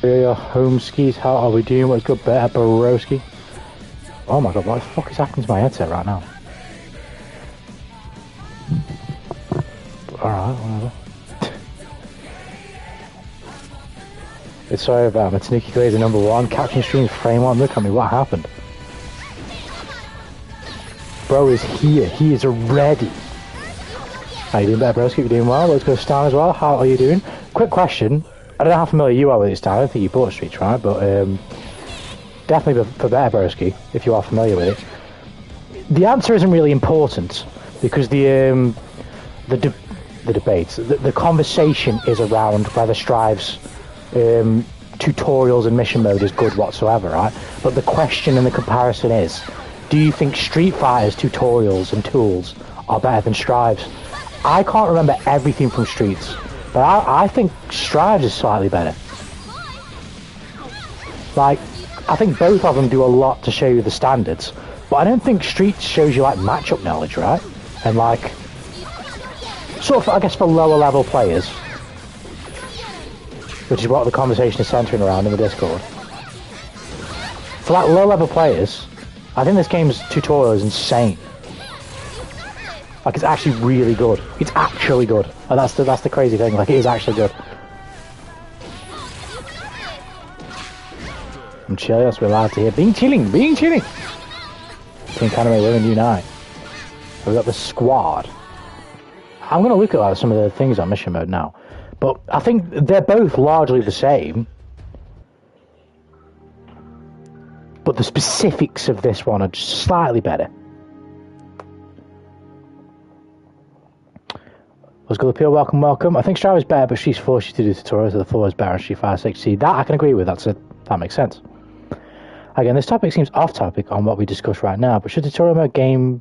Your home skis, how are we doing? What's good, better, Borowski? Oh my god, what the fuck is happening to my headset right now? Alright, whatever. It's sorry about it. Tanuki Glazer #1, caption streams frame 1. Look at me, what happened? Bro is here, he is ready. How you doing, better, Borowski? You doing well? Let's go Stan as well. How are you doing? Quick question. I don't know how familiar you are with this, Stan. I don't think you bought Streets, right? But definitely for better, Borowski, if you are familiar with it. The answer isn't really important because the debates, the conversation is around whether Strive's tutorials and mission mode is good whatsoever, right? But the question and the comparison is, do you think Street Fighter's tutorials and tools are better than Strive's? I can't remember everything from Streets, but I think Strive's is slightly better. Like, I think both of them do a lot to show you the standards, but I don't think Streets shows you, like, matchup knowledge, right? And, like, sort of, I guess, for lower level players, which is what the conversation is centering around in the Discord. For, like, low level players, I think this game's tutorial is insane. Like, it's actually really good. It's actually good. And that's the crazy thing. Like, it is actually good. I'm chilling, that's what we're allowed to hear. Being chilling! Pink Anime Women Unite. We've got the squad. I'm going to look at like, some of the things on mission mode now. But I think they're both largely the same. But the specifics of this one are just slightly better. Let's go appeal, welcome. I think Strive is better, but she's forced you to do tutorials, so the floor is better and Street Fighter 6. See, that I can agree with, that makes sense. Again, this topic seems off topic on what we discussed right now, but should tutorial mode gamify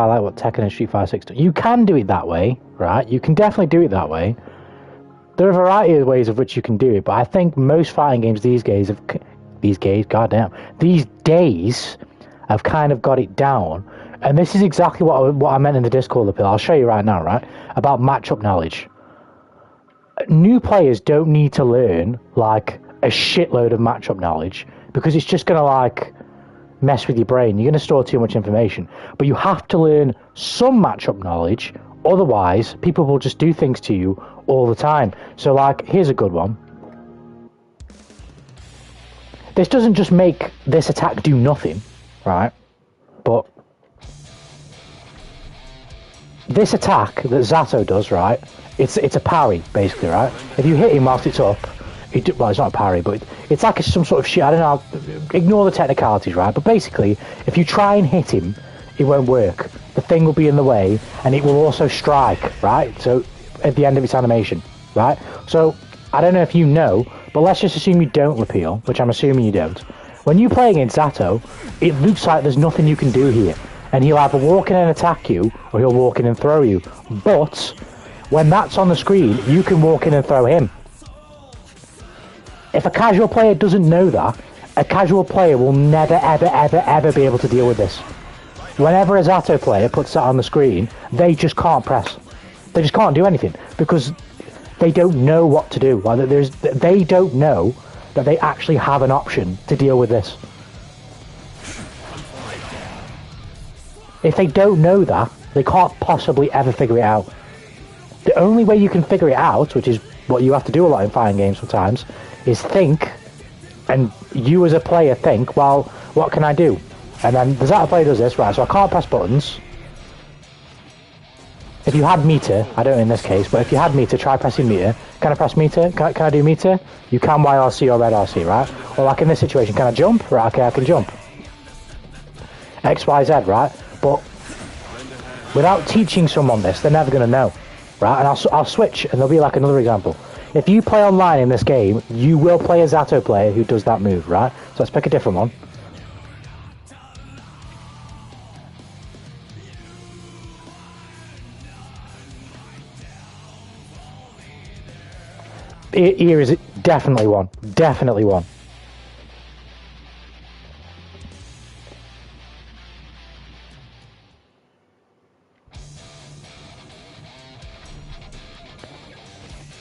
like what Tekken and Street Fighter 6 do? You can do it that way, right? You can definitely do it that way. There are a variety of ways of which you can do it, but I think most fighting games these days have these goddamn, these days have kind of got it down. And this is exactly what I meant in the Discord appeal. I'll show you right now, right? About matchup knowledge. New players don't need to learn, like, a shitload of matchup knowledge, because it's just going to, like, mess with your brain. You're going to store too much information. But you have to learn some matchup knowledge, otherwise people will just do things to you all the time. So, like, here's a good one. This doesn't just make this attack do nothing, right? But this attack that Zato does, right? It's a parry, basically, right? If you hit him whilst it's up, well, it's not a parry, but it's like some sort of shit. I don't know. Ignore the technicalities, right? But basically, if you try and hit him, it won't work. The thing will be in the way, and it will also strike, right? So at the end of its animation, right? So I don't know if you know, but let's just assume you don't repeal, which I'm assuming you don't. When you play against Zato, it looks like there's nothing you can do here, and he'll either walk in and attack you, or he'll walk in and throw you. But when that's on the screen, you can walk in and throw him. If a casual player doesn't know that, a casual player will never, ever, ever, ever be able to deal with this. Whenever a Zato player puts that on the screen, they just can't press. They just can't do anything, because they don't know what to do. They don't know that they actually have an option to deal with this. If they don't know that, they can't possibly ever figure it out. The only way you can figure it out, which is what you have to do a lot in fighting games sometimes, is think, and you as a player think, well, what can I do? And then the Zato player does this, right, so I can't press buttons. If you had meter, I don't in this case, but if you had meter, try pressing meter. Can I press meter? Can I do meter? You can YRC or red RC, right? Or like in this situation, can I jump? Right, okay, I can jump. X, Y, Z, right? But without teaching someone this, they're never going to know, right? And I'll switch, and there'll be like another example. If you play online in this game, you will play a Zato player who does that move, right? So let's pick a different one. Here is definitely one. Definitely one.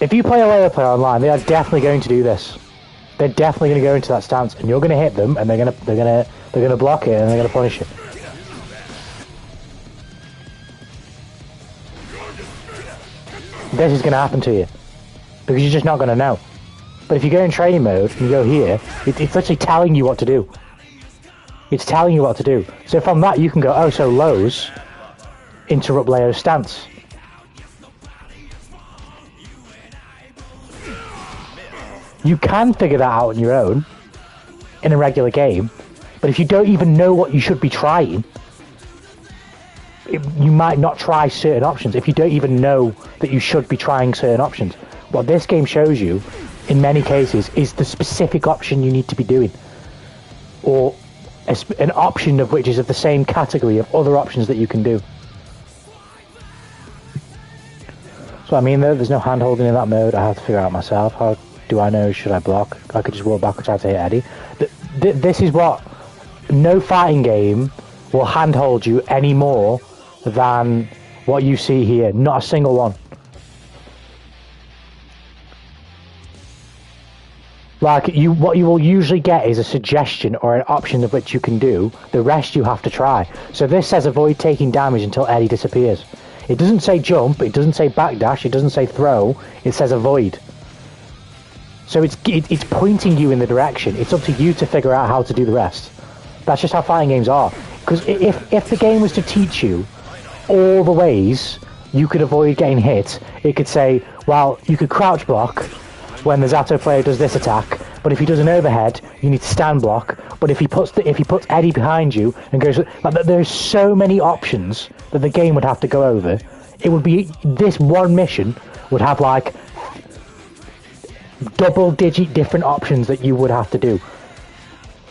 If you play a layer player online, they are definitely going to do this. They're definitely going to go into that stance, and you're going to hit them, and they're going to block it, and they're going to punish it. This is going to happen to you because you're just not going to know. But if you go in training mode and you go here, it's literally telling you what to do. It's telling you what to do. So from that, you can go, oh, so lows interrupt Leo's stance. You can figure that out on your own in a regular game, but if you don't even know what you should be trying, you might not try certain options if you don't even know that you should be trying certain options. What this game shows you, in many cases, is the specific option you need to be doing, or an option of which is of the same category of other options that you can do. So I mean, there's no hand holding in that mode. I have to figure out myself. How do I know? Should I block? I could just walk back and try to hit Eddie. This is what no fighting game will handhold you any more than what you see here. Not a single one. Like, what you will usually get is a suggestion or an option of which you can do. The rest you have to try. So this says avoid taking damage until Eddie disappears. It doesn't say jump, it doesn't say backdash, it doesn't say throw, it says avoid. So it's pointing you in the direction. It's up to you to figure out how to do the rest. That's just how fighting games are. Because if the game was to teach you all the ways you could avoid getting hit, it could say, well, you could crouch block when the Zato player does this attack, but if he does an overhead, you need to stand block. But if he puts Eddie behind you and goes, like, there's so many options that the game would have to go over. It would be, this one mission would have like double-digit different options that you would have to do.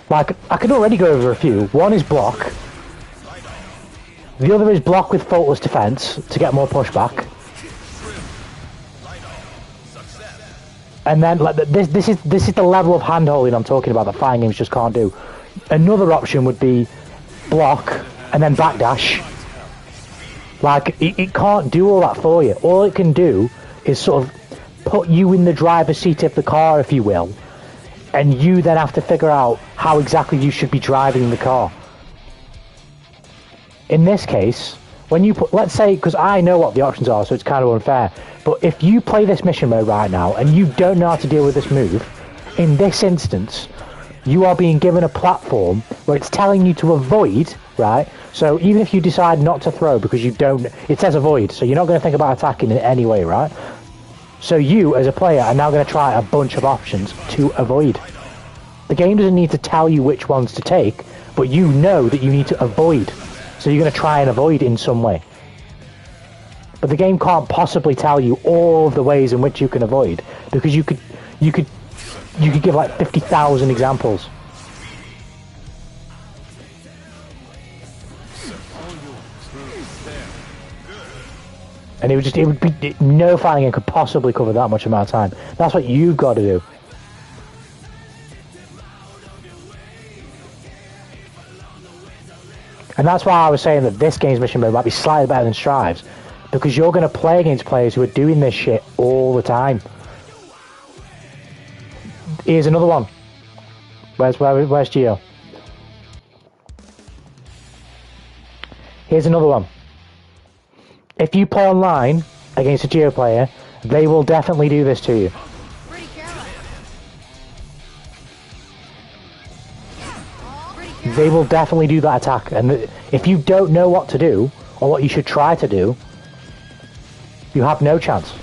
Like, I can already go over a few. One is block. The other is block with faultless defense to get more pushback. And then like this is the level of hand-holding I'm talking about that fighting games just can't do. Another option would be block and then backdash. Like it can't do all that for you. All it can do is sort of put you in the driver's seat of the car, if you will, and you then have to figure out how exactly you should be driving the car. In this case, when you put, let's say, because I know what the options are, so it's kind of unfair, but if you play this mission mode right now and you don't know how to deal with this move, in this instance, you are being given a platform where it's telling you to avoid, right? So even if you decide not to throw because you don't, it says avoid, so you're not going to think about attacking in any way, right? So you, as a player, are now going to try a bunch of options to avoid. The game doesn't need to tell you which ones to take, but you know that you need to avoid. So you're going to try and avoid in some way. But the game can't possibly tell you all of the ways in which you can avoid, because you could give like 50,000 examples. And it would be, no fighting game could possibly cover that much amount of time. That's what you've got to do. And that's why I was saying that this game's mission mode might be slightly better than Strive's, because you're going to play against players who are doing this shit all the time. Here's another one. Where's Gio? Here's another one. If you play online against a Geo player, they will definitely do this to you. They will definitely do that attack, and if you don't know what to do, or what you should try to do, you have no chance.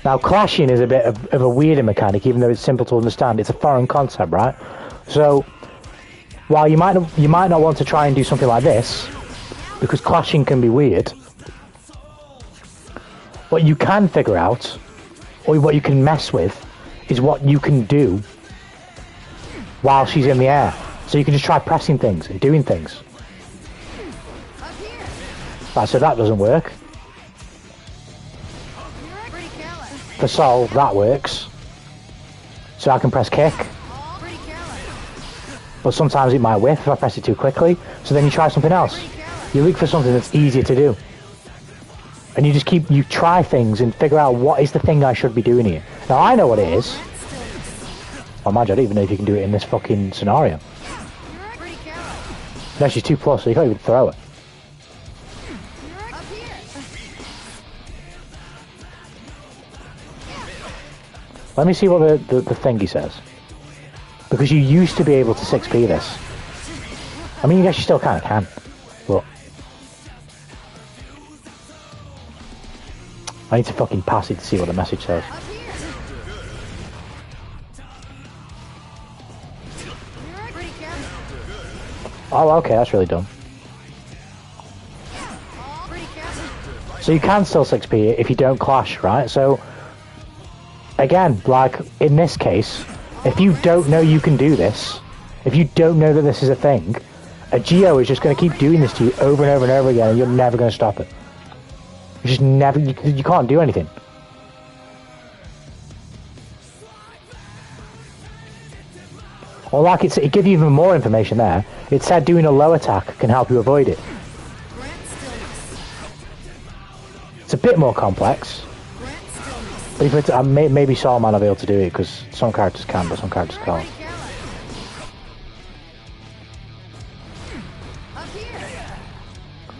Now, clashing is a bit of a weirder mechanic, even though it's simple to understand. It's a foreign concept, right? So, while you might not want to try and do something like this, because clashing can be weird, what you can figure out, or what you can mess with, is what you can do while she's in the air. So you can just try pressing things and doing things. Right, so that doesn't work. For solve, that works. So I can press kick. But sometimes it might whiff if I press it too quickly. So then you try something else. You look for something that's easier to do. And you try things and figure out what is the thing I should be doing here. Now I know what it is. Well, imagine, I don't even know if you can do it in this fucking scenario. No, she's 2+, so you can't even throw it. Let me see what the thingy says. Because you used to be able to 6p this. I mean, I guess you still kind of can. But I need to fucking pass it to see what the message says. Oh, okay, that's really dumb. So you can still 6p if you don't clash, right? So, again, like, in this case, if you don't know you can do this, if you don't know that this is a thing, a Geo is just going to keep doing this to you over and over and over again, and you're never going to stop it. You just never, you can't do anything. Or like it gives you even more information there. It said doing a low attack can help you avoid it. It's a bit more complex. But if it's, maybe Saul might not be able to do it because some characters can, but some characters can't.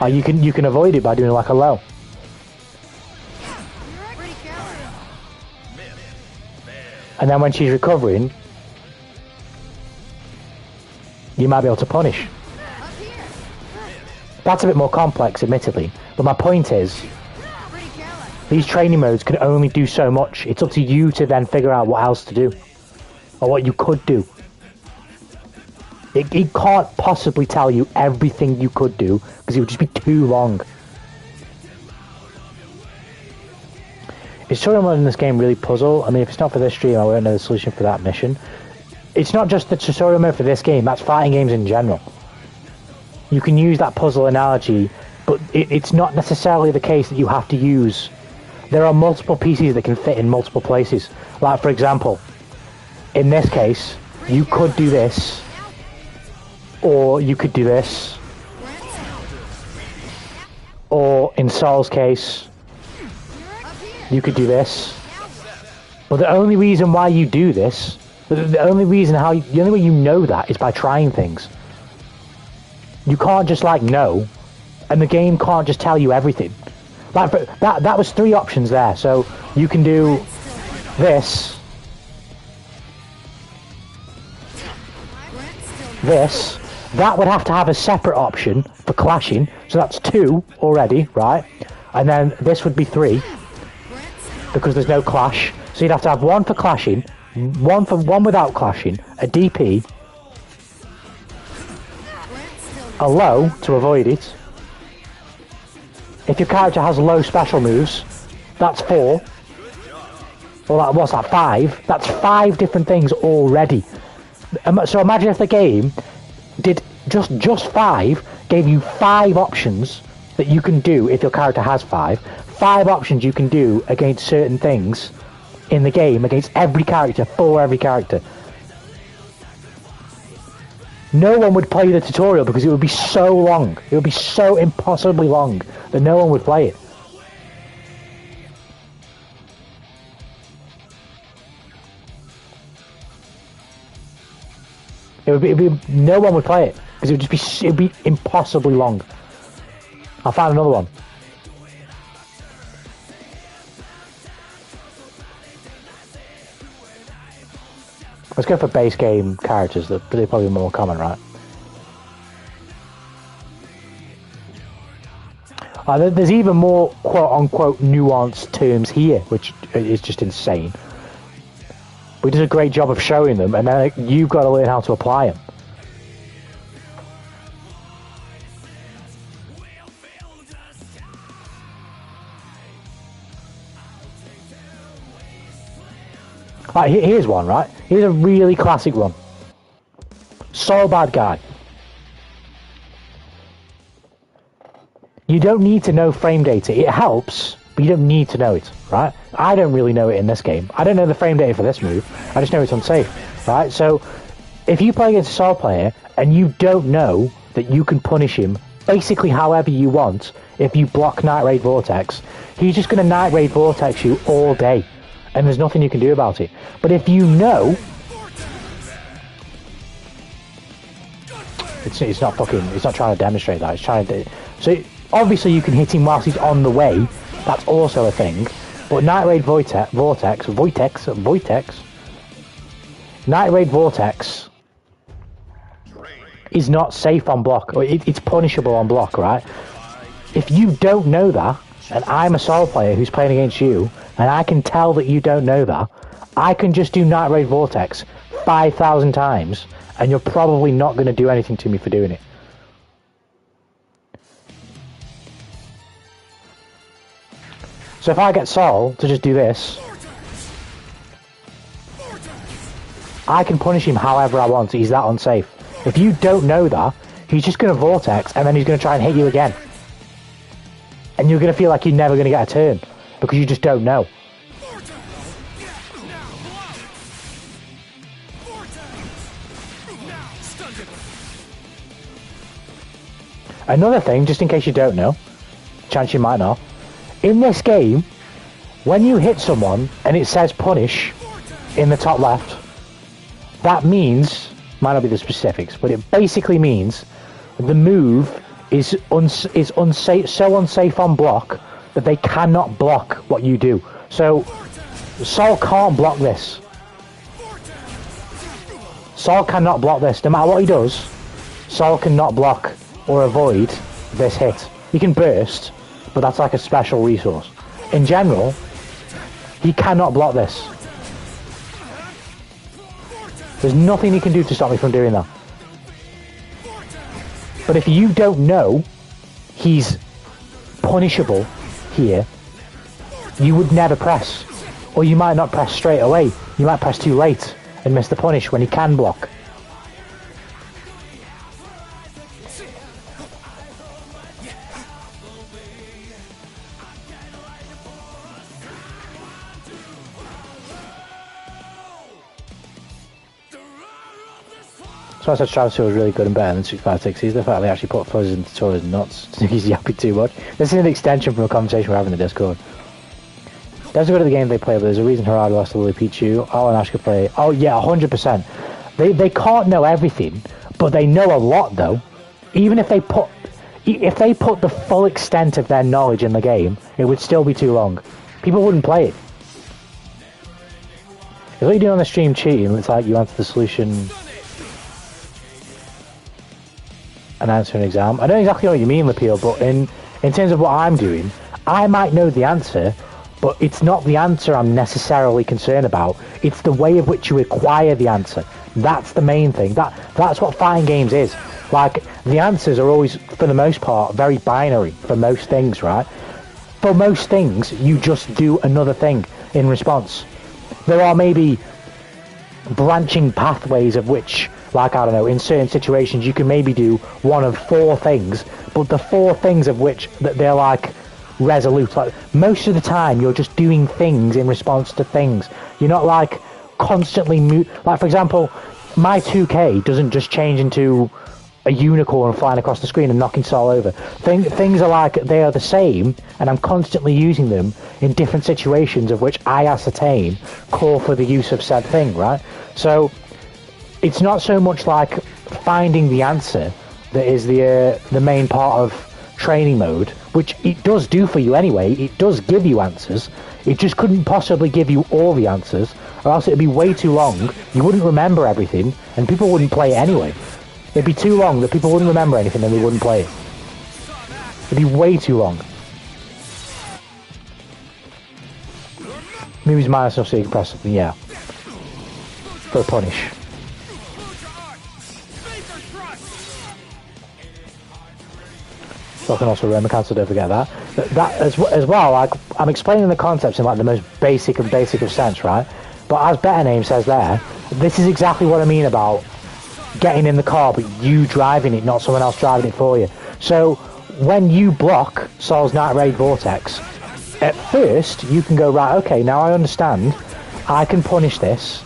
Oh, you can avoid it by doing like a low. And then when she's recovering, you might be able to punish. That's a bit more complex, admittedly. But my point is, these training modes can only do so much. It's up to you to then figure out what else to do. Or what you could do. It can't possibly tell you everything you could do, because it would just be too long. Is tutorial mode in this game really puzzle? I mean, if it's not for this stream, I won't know the solution for that mission. It's not just the tutorial mode for this game, that's fighting games in general. You can use that puzzle analogy, but it's not necessarily the case that you have to use. There are multiple pieces that can fit in multiple places. Like, for example, in this case, you could do this, or you could do this, or in Saul's case, you could do this. But the only reason why you do this, the only way you know that is by trying things. You can't just like know, and the game can't just tell you everything. Like that was 3 options there. So you can do this, this. That would have to have a separate option for clashing. So that's 2 already, right? And then this would be 3 because there's no clash. So you'd have to have 1 for clashing, 1 without clashing, a DP, a low to avoid it. If your character has low special moves, that's 4. Well, what's that, 5? That's 5 different things already. So imagine if the game did just 5, gave you 5 options that you can do if your character has 5. 5 options you can do against certain things in the game, against every character, for every character. No one would play the tutorial because it would be so long. It would be so impossibly long that no one would play it. No one would play it because it would be impossibly long. I'll find another one. Let's go for base game characters. They're probably more common, right? There's even more quote-unquote nuanced terms here, which is just insane. We did a great job of showing them, and then you've got to learn how to apply them. Right, here's one, right? Here's a really classic one. Saul bad guy. You don't need to know frame data. It helps, but you don't need to know it, right? I don't really know it in this game. I don't know the frame data for this move. I just know it's unsafe, right? So if you play against a Saul player and you don't know that you can punish him basically however you want, if you block Night Raid Vortex, he's just going to Night Raid Vortex you all day. And there's nothing you can do about it. But if you know, it's not trying to demonstrate that. It's trying to. So obviously you can hit him whilst he's on the way. That's also a thing. But Night Raid Vortex, Night Raid Vortex is not safe on block, or it's punishable on block, right? If you don't know that, and I'm a Saul player who's playing against you, and I can tell that you don't know that, I can just do Night Raid Vortex 5,000 times, and you're probably not going to do anything to me for doing it. So if I get Saul to just do this, I can punish him however I want. He's that unsafe. If you don't know that, he's just going to Vortex, and then he's going to try and hit you again. And you're going to feel like you're never going to get a turn, because you just don't know. Another thing, just in case you don't know, chance you might not, in this game, when you hit someone and it says punish in the top left, that means, might not be the specifics, but it basically means the move is unsafe, so unsafe on block that they cannot block what you do. So Saul can't block this. Saul cannot block this. No matter what he does, Saul cannot block or avoid this hit. He can burst, but that's like a special resource. In general, he cannot block this. There's nothing he can do to stop me from doing that. But if you don't know he's punishable here, you would never press. Or you might not press straight away. You might press too late and miss the punish when he can block. So I said Travis was really good and better than 6560s. The fact they actually put fuzz into Torres nuts. He's yapping too much. This is an extension from a conversation we're having in the Discord. Devs are good at the game they play, but there's a reason Gerardo lost to Lily Pichu. Oh, and Ash could play. Oh, yeah, 100%. They can't know everything, but they know a lot, though. Even if they put the full extent of their knowledge in the game, it would still be too long. People wouldn't play it. If what you do on the stream cheating, it's like you answer the solution and answer an exam. I know exactly what you mean, Lapeel, but in terms of what I'm doing, I might know the answer, but it's not the answer I'm necessarily concerned about. It's the way of which you acquire the answer. That's the main thing. That's what fighting games is. Like, the answers are always, for the most part, very binary for most things, right? For most things, you just do another thing in response. There are maybe branching pathways of which, like, I don't know, in certain situations you can maybe do one of 4 things, but the 4 things of which that they're like resolute. Like, most of the time you're just doing things in response to things. You're not like constantly like, for example, my 2K doesn't just change into a unicorn flying across the screen and knocking Sol over. Things are like, they are the same, and I'm constantly using them in different situations of which I ascertain call for the use of said thing, right? So it's not so much like finding the answer that is the main part of training mode, which it does do for you anyway. It does give you answers. It just couldn't possibly give you all the answers, or else it'd be way too long. You wouldn't remember everything, and people wouldn't play it anyway. It'd be too long that people wouldn't remember anything and they wouldn't play it. It'd be way too long. Movies minus enough so you can press something, yeah. For a punish. So I can also Roman cancel, don't forget that. That as well, like, I'm explaining the concepts in like the most basic of sense, right? But as Better Name says there, this is exactly what I mean about getting in the car, but you driving it, not someone else driving it for you. So when you block Sol's Night Raid Vortex, at first you can go, right, okay, now I understand. I can punish this,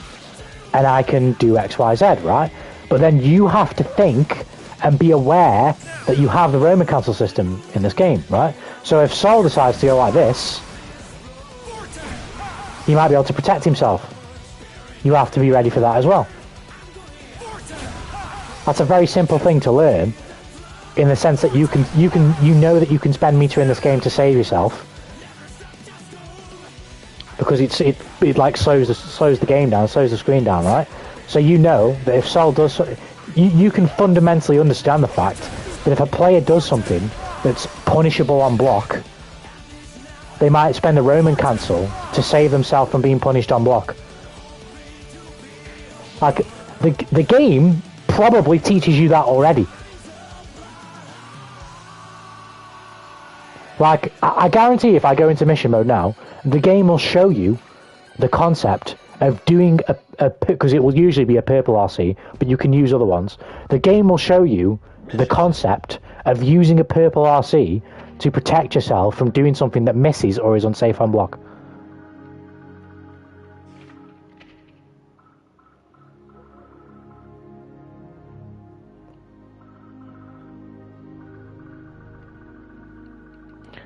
and I can do X, Y, Z, right? But then you have to think and be aware that you have the Roman cancel system in this game, right? So if Sol decides to go like this, he might be able to protect himself. You have to be ready for that as well. That's a very simple thing to learn, in the sense that you know that you can spend meter in this game to save yourself, because it like slows the game down, slows the screen down, right? So you know that if Sol does, you can fundamentally understand the fact that if a player does something that's punishable on block, they might spend a Roman cancel to save themselves from being punished on block. Like, the game probably teaches you that already. Like, I guarantee if I go into mission mode now, the game will show you the concept of doing because it will usually be a purple RC, but you can use other ones. The game will show you the concept of using a purple RC to protect yourself from doing something that misses or is unsafe on block.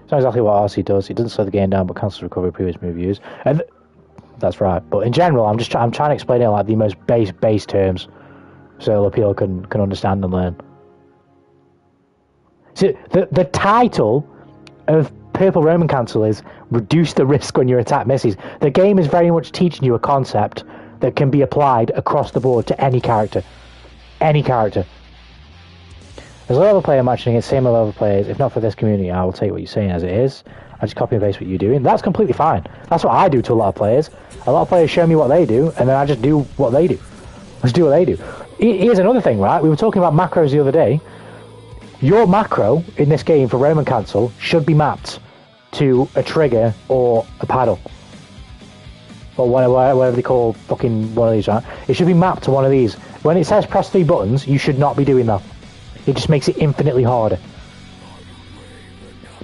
It's not exactly what RC does. It doesn't slow the game down, but cancels recovery of previous move use. And that's right. But in general, I'm trying to explain it like the most base terms, so Lapeel can understand and learn. So the title of Purple Roman Cancel is reduce the risk when your attack misses. The game is very much teaching you a concept that can be applied across the board to any character. Any character. There's a level player matching against same level players. If not for this community, I will take what you're saying as it is. I just copy and paste what you're doing. That's completely fine. That's what I do to a lot of players. A lot of players show me what they do, and then I just do what they do. Let's do what they do. Here's another thing, right? We were talking about macros the other day. Your macro in this game for Roman Cancel should be mapped to a trigger or a paddle. Or whatever they call fucking one of these, right? It should be mapped to one of these. When it says press 3 buttons, you should not be doing that. It just makes it infinitely harder.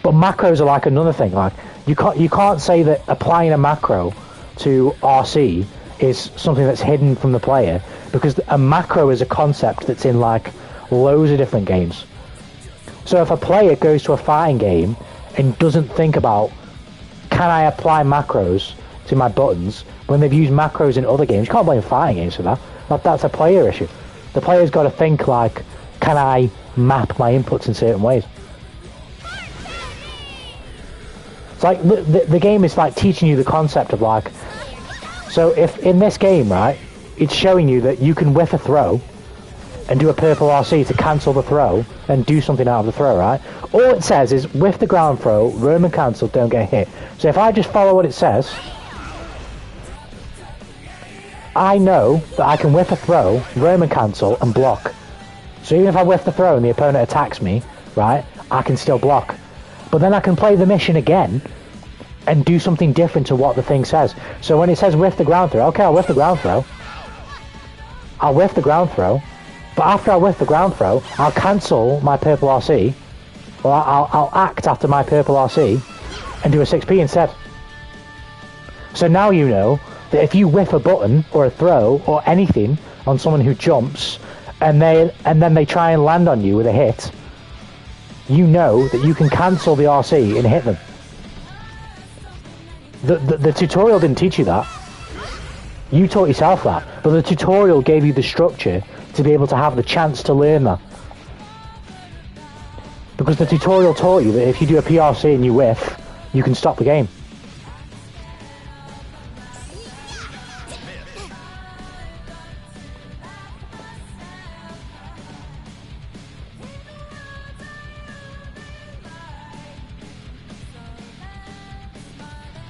But macros are like another thing. Like, you can't say that applying a macro to RC is something that's hidden from the player, because a macro is a concept that's in like loads of different games. So if a player goes to a fighting game and doesn't think about, can I apply macros to my buttons, when they've used macros in other games, you can't blame fighting games for that. That's a player issue. The player's got to think like, can I map my inputs in certain ways? It's like the game is like teaching you the concept of like, so if in this game, right, it's showing you that you can whiff a throw and do a purple RC to cancel the throw and do something out of the throw, right? All it says is whiff the ground throw, roam and cancel, don't get hit. So if I just follow what it says, I know that I can whiff a throw, roam and cancel, and block. So even if I whiff the throw and the opponent attacks me, right, I can still block. But then I can play the mission again and do something different to what the thing says. So when it says whiff the ground throw, okay, I'll whiff the ground throw. I'll whiff the ground throw. But after I whiff the ground throw, I'll cancel my purple RC, or I'll act after my purple RC and do a 6p instead. So now you know that if you whiff a button or a throw or anything on someone who jumps and then they try and land on you with a hit, you know that you can cancel the RC and hit them. The tutorial didn't teach you that. You taught yourself that, but the tutorial gave you the structure to be able to have the chance to learn that. Because the tutorial taught you that if you do a PRC and you whiff, you can stop the game.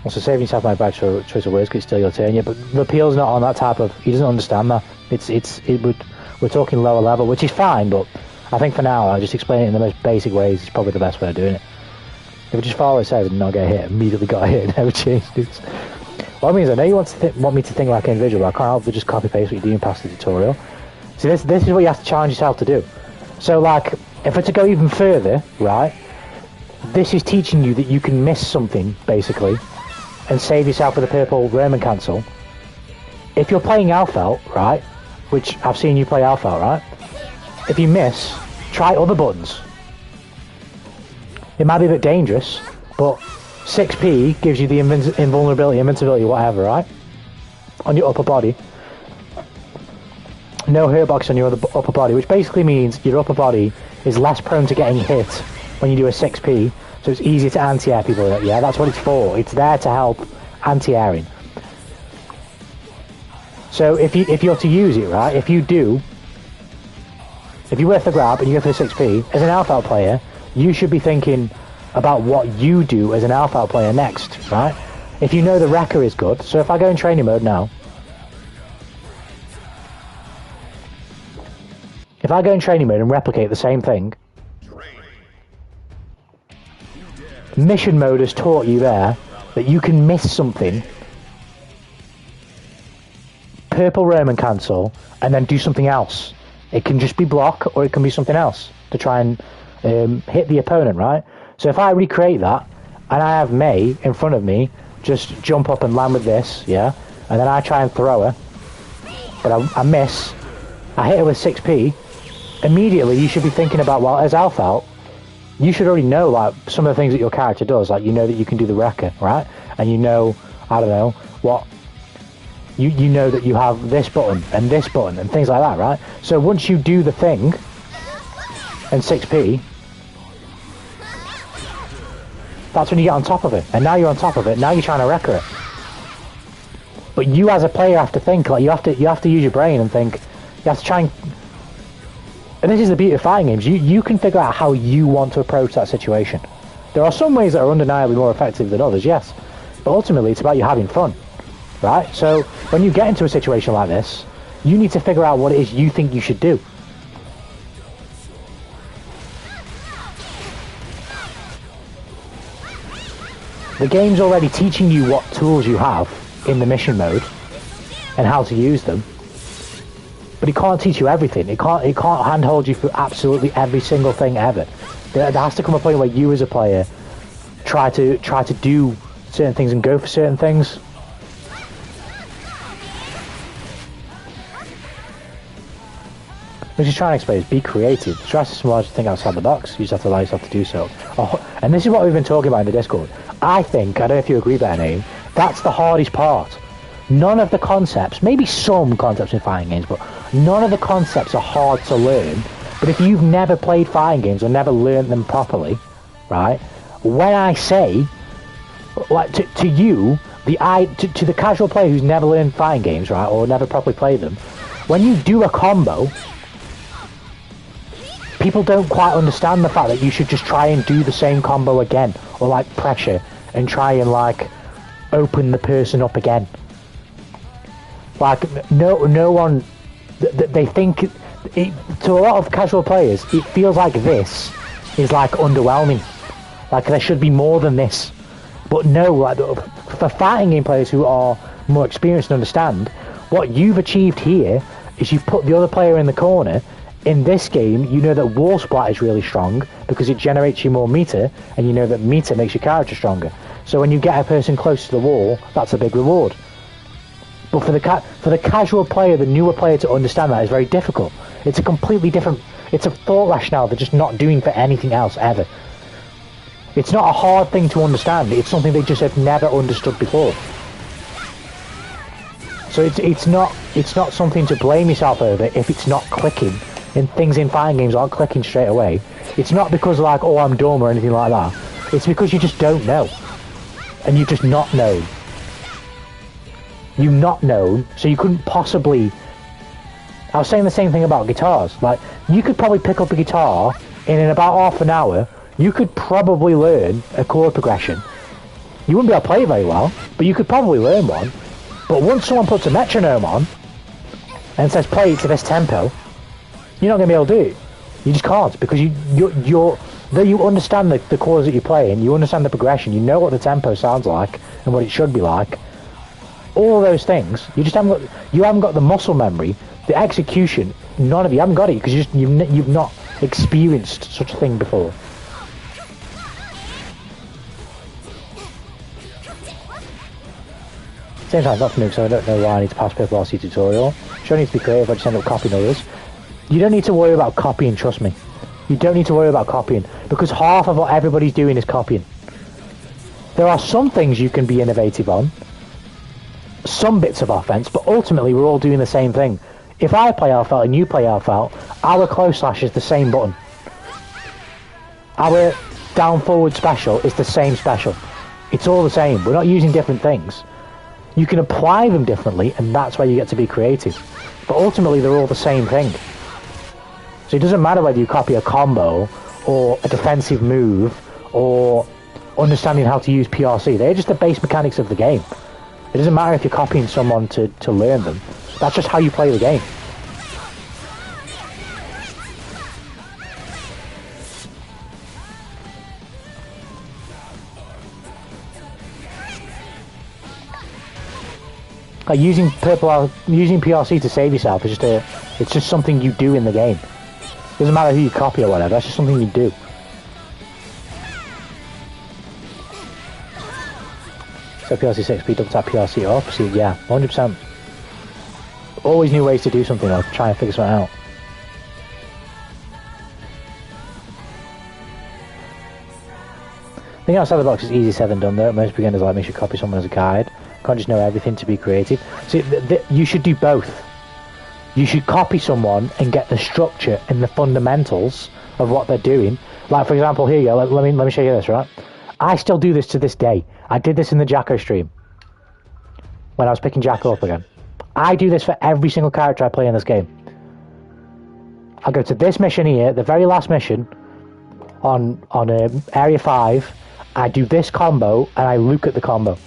Also, saving yourself my bad choice of words because it's still your turn. Yeah, but Rappeel's not on that type of. He doesn't understand that. We're talking lower level, which is fine. But I think for now, I'll just explain it in the most basic ways. It's probably the best way of doing it. If we just follow what it says and not get hit, immediately got hit and never changed it. What I mean is, I know you want me to think like an individual, but I can't help but just copy paste what you're doing past the tutorial. See, this is what you have to challenge yourself to do. So, like, if we're to go even further, right? This is teaching you that you can miss something, basically, and save yourself with a purple roam and cancel. If you're playing Alfelt, right, which I've seen you play Alfelt, right, if you miss, try other buttons. It might be a bit dangerous, but 6p gives you the invulnerability, invincibility, whatever, right, on your upper body. No hurt box on your upper body, which basically means your upper body is less prone to getting hit when you do a 6p. So it's easier to anti-air people. Yeah, that's what it's for. It's there to help anti-airing. So if you're to use it, right, if you whiff the grab and you go for the 6p, as an Alpha player, you should be thinking about what you do as an Alpha player next, right? If you know the wrecker is good, so if I go in training mode now, if I go in training mode and replicate the same thing, mission mode has taught you there that you can miss something, purple roam and cancel, and then do something else. It can just be block, or it can be something else to try and hit the opponent, right? So if I recreate that, and I have May in front of me, just jump up and land with this, yeah? And then I try and throw her, but I miss, I hit her with 6p, immediately you should be thinking about, well, as Alpha, you should already know, like, some of the things that your character does. Like, you know that you can do the wrecker, right? And you know, I don't know, what... You know that you have this button and things like that, right? So once you do the thing, and 6p, that's when you get on top of it. And now you're on top of it, now you're trying to wrecker it. But you as a player have to think, like, you have to use your brain and think, you have to try and this is the beauty of fighting games. You can figure out how you want to approach that situation. There are some ways that are undeniably more effective than others, yes. But ultimately, it's about you having fun, right? So when you get into a situation like this, you need to figure out what it is you think you should do. The game's already teaching you what tools you have in the mission mode and how to use them. But it can't teach you everything. It can't handhold you through absolutely every single thing ever. There has to come a point where you as a player try to do certain things and go for certain things. Which is trying to explain is be creative. Try to smart to think outside the box. You just have to allow yourself to do so. Oh, and this is what we've been talking about in the Discord. I don't know if you agree with that name, that's the hardest part. None of the concepts, maybe some concepts in fighting games, but none of the concepts are hard to learn. But if you've never played fighting games or never learned them properly, right? When I say, like to you, to the casual player who's never learned fighting games, right, or never properly played them, when you do a combo, people don't quite understand the fact that you should just try and do the same combo again, or like pressure and try and like open the person up again. Like no one, they think to a lot of casual players it feels like this is like underwhelming, like there should be more than this. But no, like for fighting game players who are more experienced and understand, what you've achieved here is you've put the other player in the corner. In this game, you know that wall splat is really strong because it generates you more meter, and you know that meter makes your character stronger. So when you get a person close to the wall, that's a big reward. But for the casual player, the newer player, to understand that is very difficult. It's a completely different. It's a thought rationale they're just not doing for anything else ever. It's not a hard thing to understand. It's something they just have never understood before. So it's not something to blame yourself over if it's not clicking. And things in fighting games aren't clicking straight away. It's not because like, oh, I'm dumb or anything like that. It's because you just don't know. And you've just not known. You've not known, so you couldn't possibly... I was saying the same thing about guitars. Like, you could probably pick up a guitar, and in about half an hour, you could probably learn a chord progression. You wouldn't be able to play very well, but you could probably learn one. But once someone puts a metronome on, and says play it to this tempo, you're not going to be able to do it. You just can't, because you're though you understand the chords that you're playing, you understand the progression, you know what the tempo sounds like and what it should be like. All of those things, you haven't got the muscle memory, the execution. None of you haven't got it because you've not experienced such a thing before. Same time, not for me, so I don't know why I need to pass people RC tutorial. Sure, I need to be creative, I just end up copying others. You don't need to worry about copying, trust me. You don't need to worry about copying, because half of what everybody's doing is copying. There are some things you can be innovative on, some bits of offense, but ultimately we're all doing the same thing. If I play Alpha and you play Alpha, our close slash is the same button. Our down forward special is the same special. It's all the same. We're not using different things. You can apply them differently, and that's where you get to be creative. But ultimately they're all the same thing. So it doesn't matter whether you copy a combo, or a defensive move, or understanding how to use PRC. They're just the base mechanics of the game. It doesn't matter if you're copying someone to learn them. That's just how you play the game. Like using PRC to save yourself is it's just something you do in the game. It doesn't matter who you copy or whatever, that's just something you do. So PRC 6, double tap PRC or proceed, yeah, 100%. Always new ways to do something though, try and figure something out. Thinking outside the box is easy said than done though. Most beginners like me should copy someone as a guide. Can't just know everything to be creative. See, you should do both. You should copy someone and get the structure and the fundamentals of what they're doing. Like for example, here you go, let me show you this, right? I still do this to this day. I did this in the Jacko stream. When I was picking Jacko up again. I do this for every single character I play in this game. I go to this mission here, the very last mission, on Area 5, I do this combo, and I look at the combo.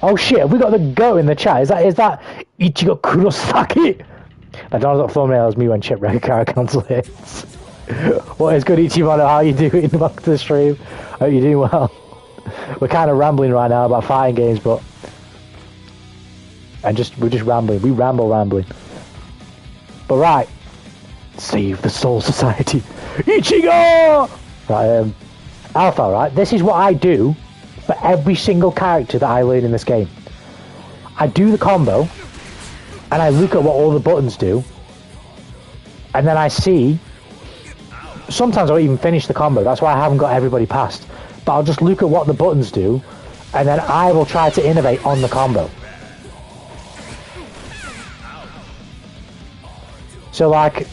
Oh shit, have we got the go in the chat? Is that Ichigo Kurosaki? I don't know what thumbnail is me when Chip Record cancel hits. What is good, Ichimono? How you doing? Welcome to the stream. Hope you're doing well. We're kind of rambling right now about fighting games, but we're just rambling. We rambling. But right, save the Soul Society, Ichigo. Right, Alpha. Right, this is what I do for every single character that I learn in this game. I do the combo, and I look at what all the buttons do, And then I see, sometimes I'll even finish the combo. That's why I haven't got everybody past. But I'll just look at what the buttons do, and then I will try to innovate on the combo. So like,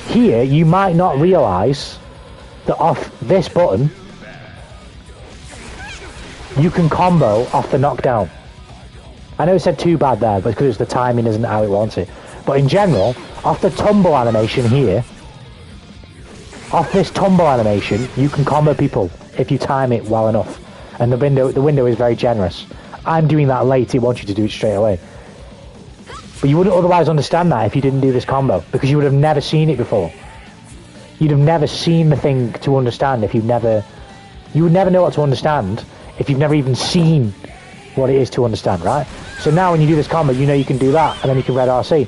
here you might not realise that off this button, you can combo off the knockdown. I know it said too bad there, but because the timing isn't how it wants it. But in general, off the tumble animation here, off this tumble animation, you can combo people if you time it well enough. And the window is very generous. I'm doing that late, it wants you to do it straight away. But you wouldn't otherwise understand that if you didn't do this combo, because you would have never seen it before. You'd have never seen the thing to understand if you would never know what to understand if you've never even seen what it is to understand, right? So now when you do this combo, you know you can do that, and then you can red RC.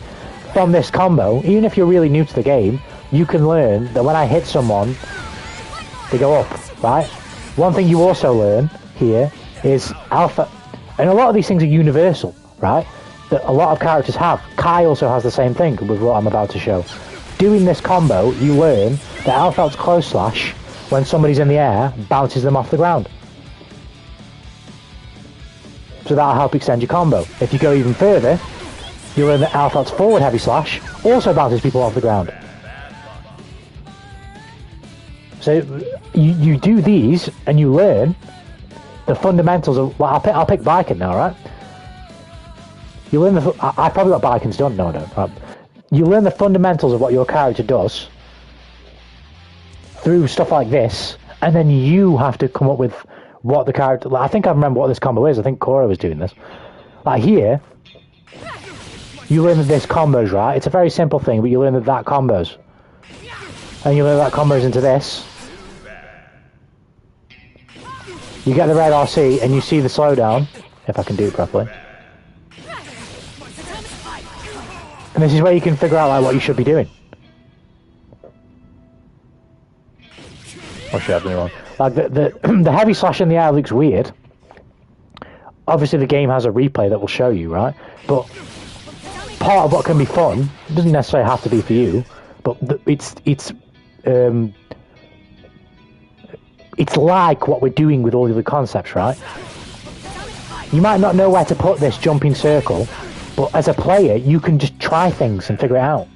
From this combo, even if you're really new to the game, you can learn that when I hit someone, they go up, right? One thing you also learn here is alpha, and a lot of these things are universal, right? That a lot of characters have. Kai also has the same thing with what I'm about to show. Doing this combo, you learn that Alfeld's close slash, when somebody's in the air, bounces them off the ground. So that'll help extend your combo. If you go even further, you learn that Alfeld's forward heavy slash also bounces people off the ground. So you do these, and you learn the fundamentals of... Well, I'll pick Viking now, right? You learn I probably got Vikings done. No, I don't. Right. You learn the fundamentals of what your character does through stuff like this, and then you have to come up with what the character... I think I remember what this combo is. I think Cora was doing this. Like here, you learn that this combos, right? It's a very simple thing, but you learn that combos. And you learn that combos into this. You get the red RC, and you see the slowdown, if I can do it properly. And this is where you can figure out like what you should be doing. Or should I have done wrong? Like the heavy slash in the air looks weird. Obviously the game has a replay that will show you, right? But part of what can be fun, doesn't necessarily have to be for you, but it's like what we're doing with all of the concepts, right? You might not know where to put this jumping circle, but as a player, you can just try things and figure it out.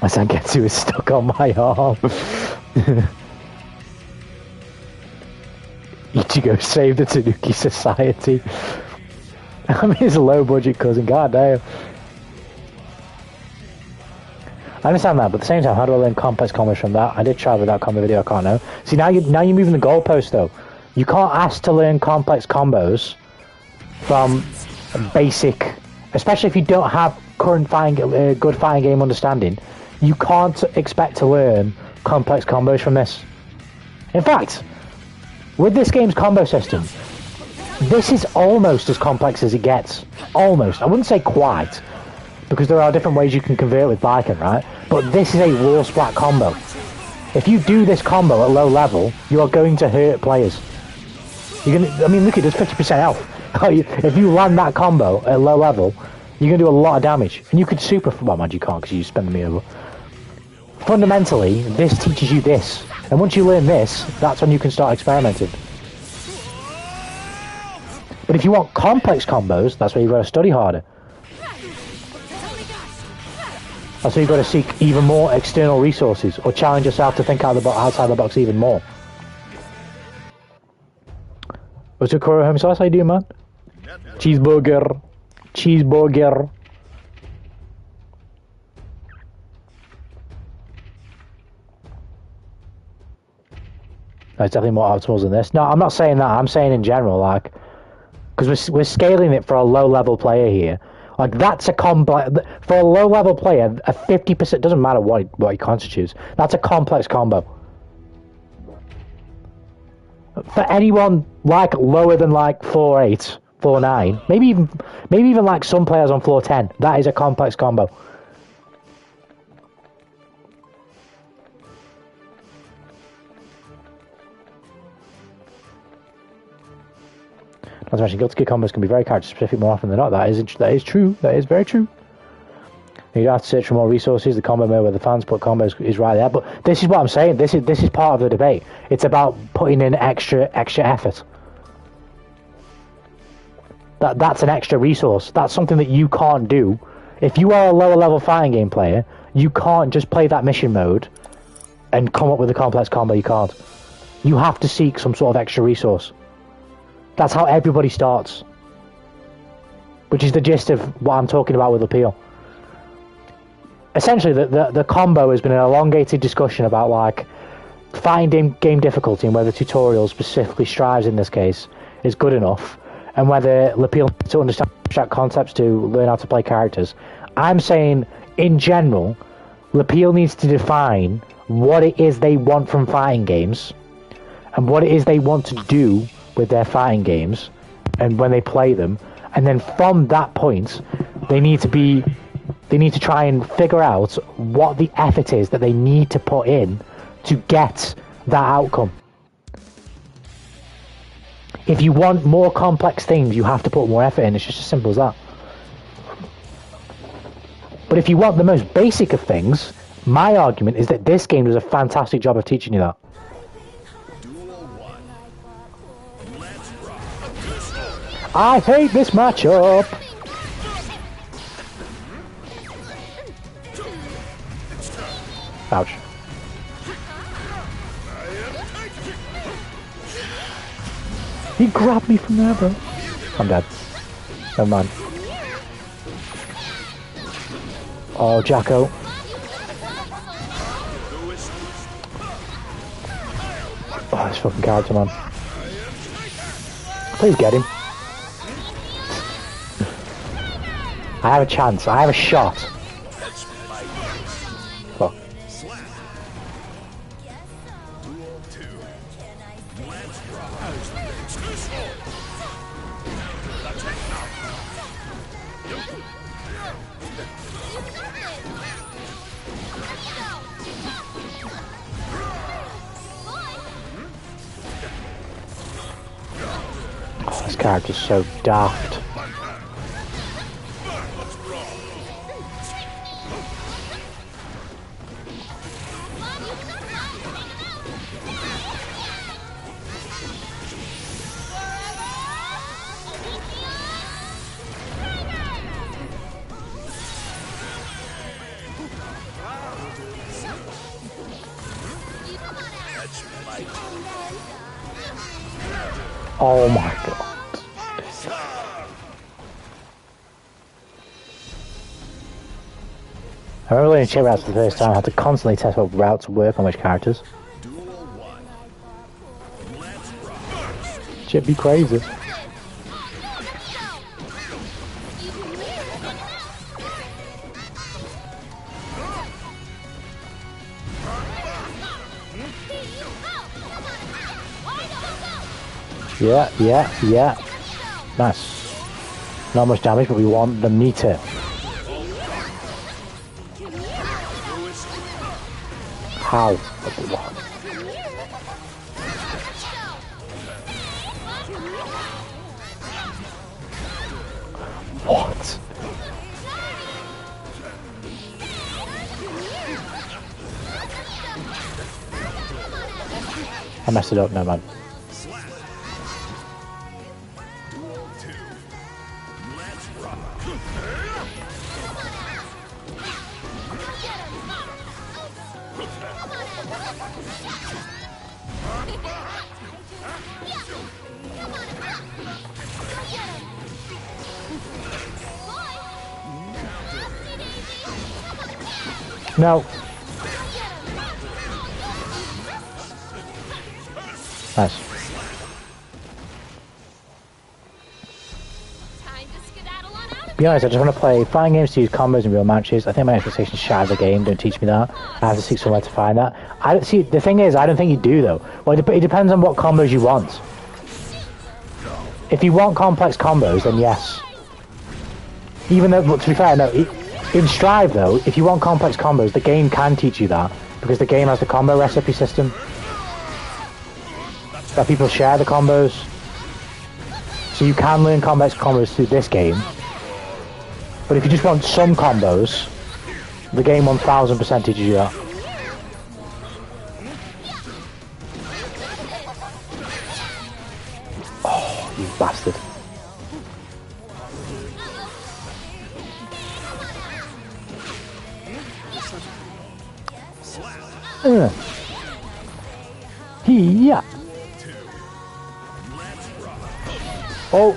My Zangetsu is stuck on my arm. Ichigo saved the Tanuki Society. I'm his low-budget cousin, goddamn. I understand that, but at the same time, how do I learn complex combos from that? I did try with that combo video, I can't know. See, now you're moving the goalpost, though. You can't ask to learn complex combos from basic, especially if you don't have current good fighting game understanding. You can't expect to learn complex combos from this. In fact, with this game's combo system, this is almost as complex as it gets. Almost. I wouldn't say quite, because there are different ways you can convert with Viking, right? But this is a wall splat combo. If you do this combo at low level, you are going to hurt players. You're gonna, I mean, look, it does 50% health. If you land that combo at low level, you're going to do a lot of damage. And you could super... Well, man, you can't because you spend the meter. Fundamentally, this teaches you this. And once you learn this, that's when you can start experimenting. But if you want complex combos, that's where you've got to study harder. That's where you've got to seek even more external resources, or challenge yourself to think outside the box even more. What's your Koro home sauce? How you doing, man? Cheeseburger. Cheeseburger. There's definitely more optimals than this. No, I'm not saying that. I'm saying in general, like, because we're scaling it for a low-level player here. Like, that's a complex... For a low-level player, a 50%... Doesn't matter what he constitutes. That's a complex combo. For anyone, like, lower than, like, floor 8, floor 9, maybe even, like, some players on floor 10, that is a complex combo. As I mentioned, Guilty Gear combos can be very character specific more often than not. That is true. That is very true. You don't have to search for more resources. The combo mode where the fans put combos is right there. But this is what I'm saying. This is part of the debate. It's about putting in extra effort. That's an extra resource. That's something that you can't do. If you are a lower level fighting game player, you can't just play that mission mode and come up with a complex combo. You can't. You have to seek some sort of extra resource. That's how everybody starts. Which is the gist of what I'm talking about with appeal. Essentially, the combo has been an elongated discussion about like finding game difficulty and whether tutorials, specifically strives in this case, is good enough, and whether appeal needs to understand abstract concepts to learn how to play characters. I'm saying, in general, appeal needs to define what it is they want from fighting games, and what it is they want to do with their fighting games, and when they play them, and then from that point, they need to try and figure out what the effort is that they need to put in to get that outcome. If you want more complex things, you have to put more effort in. It's just as simple as that. But if you want the most basic of things, my argument is that this game does a fantastic job of teaching you that. I hate this matchup! Ouch. He grabbed me from there, bro. I'm dead. Never mind. Oh, Jacko. Oh, this fucking character, man. Please get him. I have a chance. I have a shot. Fuck. Oh, this character's so daft. Oh my god. I remember learning chip routes for the first time. I had to constantly test what routes work on which characters. Chip be crazy. Yeah. Nice. Not much damage, but we want the meter. How? What? I messed it up, no man. No. Nice. To be honest, I just want to play fighting games to use combos in real matches. I think my expectations shy of the game don't teach me that. I have to seek somewhere to find that. I don't see. The thing is, I don't think you do though. Well, it depends on what combos you want. If you want complex combos, then yes. Even though, to be fair, no. In Strive though, if you want complex combos, the game can teach you that because the game has the combo recipe system. That people share the combos. So you can learn complex combos through this game. But if you just want some combos, the game 1000% teaches you that. Oh, you bastard. Yeah. Oh.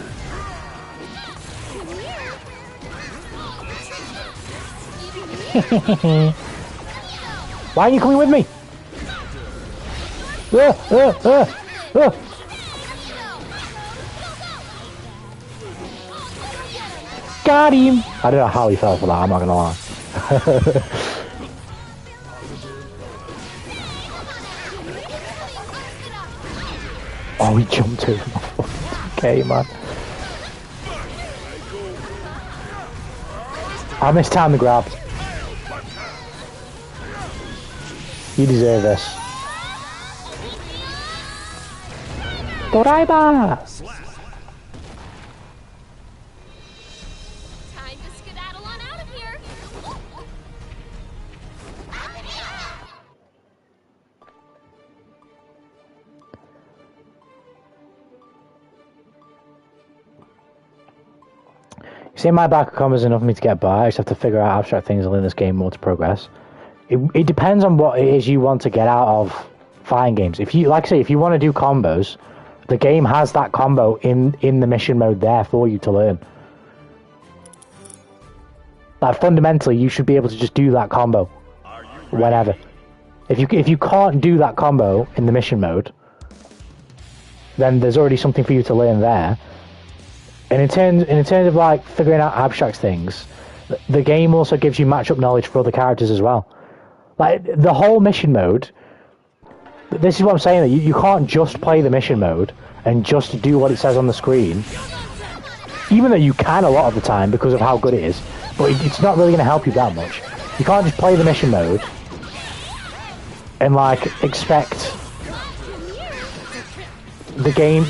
Why are you coming with me? Got him! I don't know how he fell for that, I'm not gonna lie. Oh, he jumped over my fucking okay, man. I mistimed the grab. You deserve this. Doraiba! Time to skedaddle on out of here. See, my back combo is enough for me to get by. I just have to figure out abstract things and learn this game more to progress. It depends on what it is you want to get out of fighting games. If you, like I say, if you want to do combos, the game has that combo in the mission mode there for you to learn. Like, fundamentally, you should be able to just do that combo whenever. If you can't do that combo in the mission mode, then there's already something for you to learn there. And in terms of like figuring out abstract things, the game also gives you matchup knowledge for other characters as well. Like the whole mission mode. This is what I'm saying. That you can't just play the mission mode and just do what it says on the screen. Even though you can a lot of the time because of how good it is, but it's not really going to help you that much. You can't just play the mission mode and like expect the game.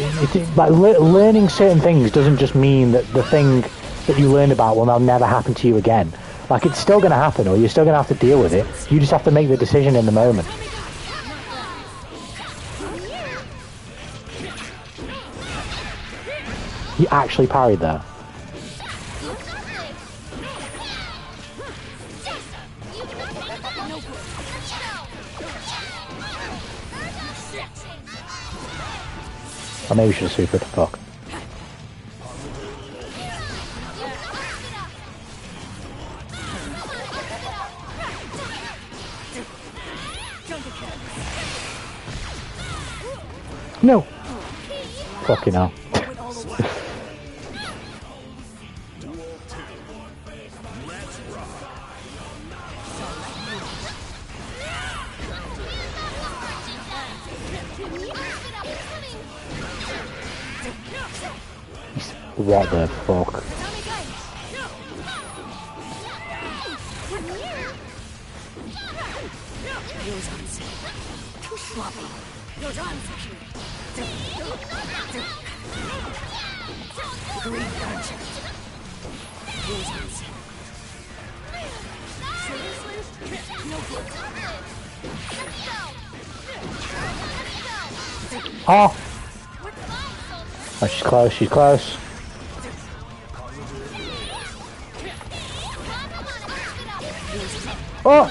Like learning certain things doesn't just mean that the thing that you learned about will now never happen to you again. Like it's still going to happen, or you're still going to have to deal with it. You just have to make the decision in the moment. He actually parried there. Or maybe we should have supered. Fuck. No! Fucking hell. What the fuck? Oh! Oh, she's close, she's close. Oh!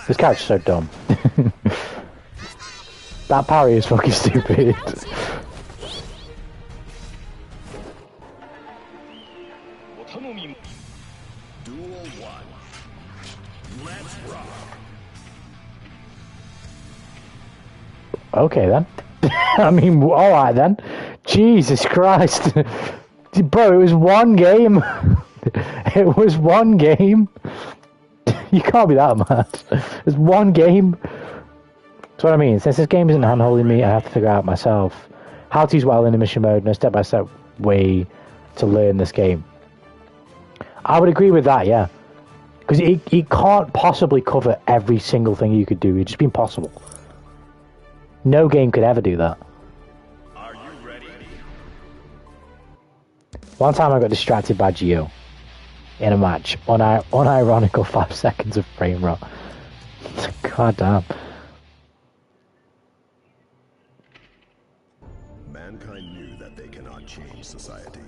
This character's so dumb. That parry is fucking stupid. Okay then. I mean, alright then. Jesus Christ. Bro, it was one game. It was one game. You can't be that mad. It's one game. That's what I mean. Since this game isn't hand-holding me, I have to figure out myself how to use well in the mission mode and a step-by-step way to learn this game. I would agree with that, yeah. Because it can't possibly cover every single thing you could do. It'd just be impossible. No game could ever do that. Are you ready? One time I got distracted by Geo in a match. Unironical 5 seconds of frame rot. God damn. Mankind knew that they cannot change society.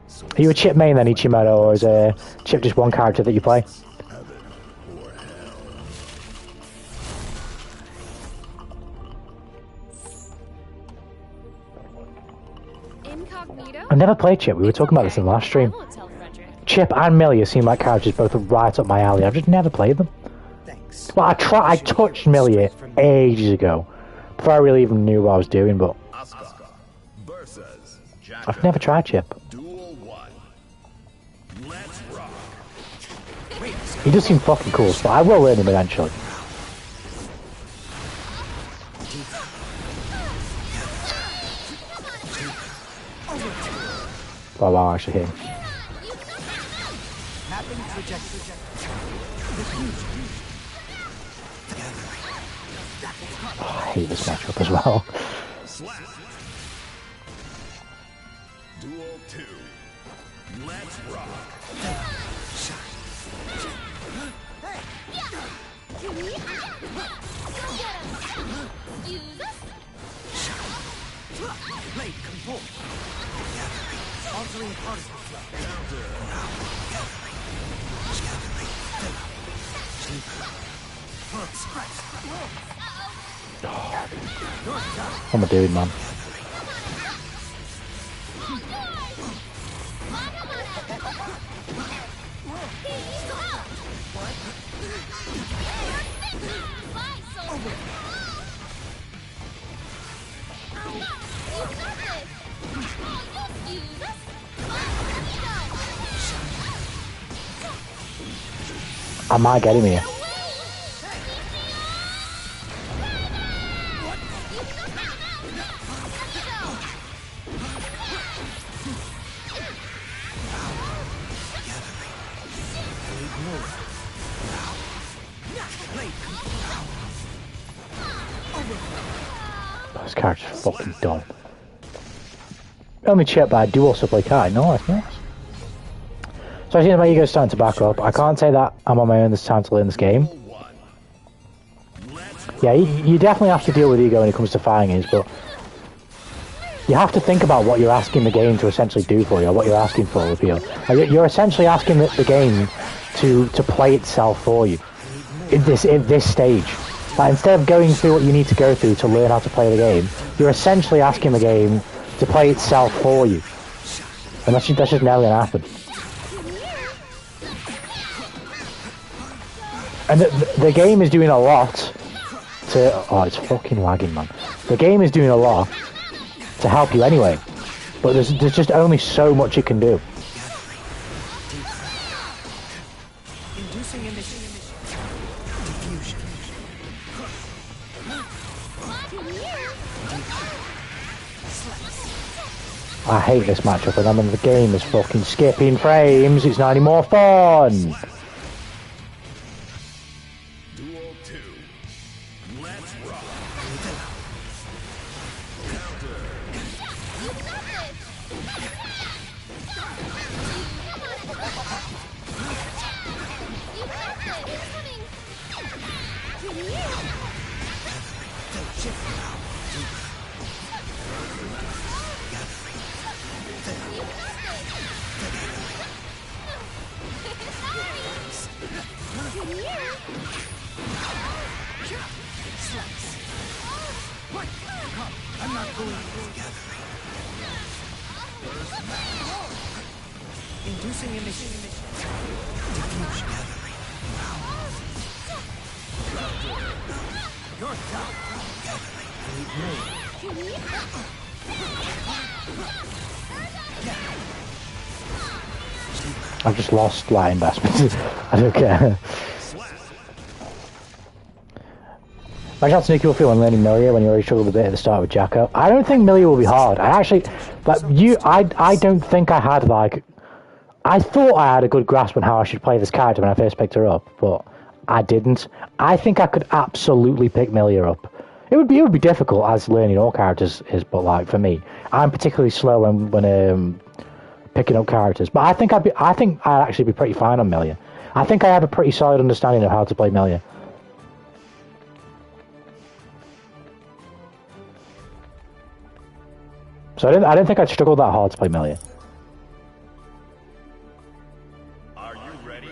So Are you a Chip main then, Ichimoto, or is Chip just one character that you play? heaven or hell. Incognito? I never played Chip. We were talking about this in the last stream. I won't tell Frederick. Chip and Millia seem like characters both right up my alley. I've just never played them. Thanks. Well, I touched Millia ages ago, before I really even knew what I was doing, but Asuka versus Jack. I've never tried Chip. Duel 1. Let's rock. He does seem fucking cool, but I will learn him eventually. Oh wow, actually hit him. Mapping trajectory. Oh, I hate this matchup as well. Slap. Duel 2. Let's rock. Blade control. Altering particle flow. I'm a dude, man. I might get him here. This character's fucking dumb. Only Chip, but I do also play Kai. Nice, nice. So I think my ego's starting to back up. I can't say that I'm on my own this time to learn this game. Yeah, you definitely have to deal with ego when it comes to fighting games, but you have to think about what you're asking the game to essentially do for you, or what you're asking for with you. You're essentially asking the game to play itself for you in this stage. Like, instead of going through what you need to go through to learn how to play the game, you're essentially asking the game to play itself for you. And that's just never going to happen. And the game is doing a lot to... Oh, it's fucking lagging, man. The game is doing a lot to help you anyway. But there's just only so much it can do. Inducing emission. Diffusion. I hate this matchup, and I mean the game is fucking skipping frames. It's not any more fun. Duel 2. Let's rock. I'm not going Inducing emission. Diffusion. You're done. I've just lost light investment. I don't care. Imagine how sneaky will feel when learning Millia when you already struggled a bit at the start with Jacko. I don't think Millia will be hard. I don't think I had I thought I had a good grasp on how I should play this character when I first picked her up, but I didn't. I think I could absolutely pick Millia up. It would be difficult as learning all characters is, but like for me, I'm particularly slow when picking up characters. But I think I'd actually be pretty fine on Melia. I think I have a pretty solid understanding of how to play Melia. So I don't think I'd struggle that hard to play Melia. Are you ready?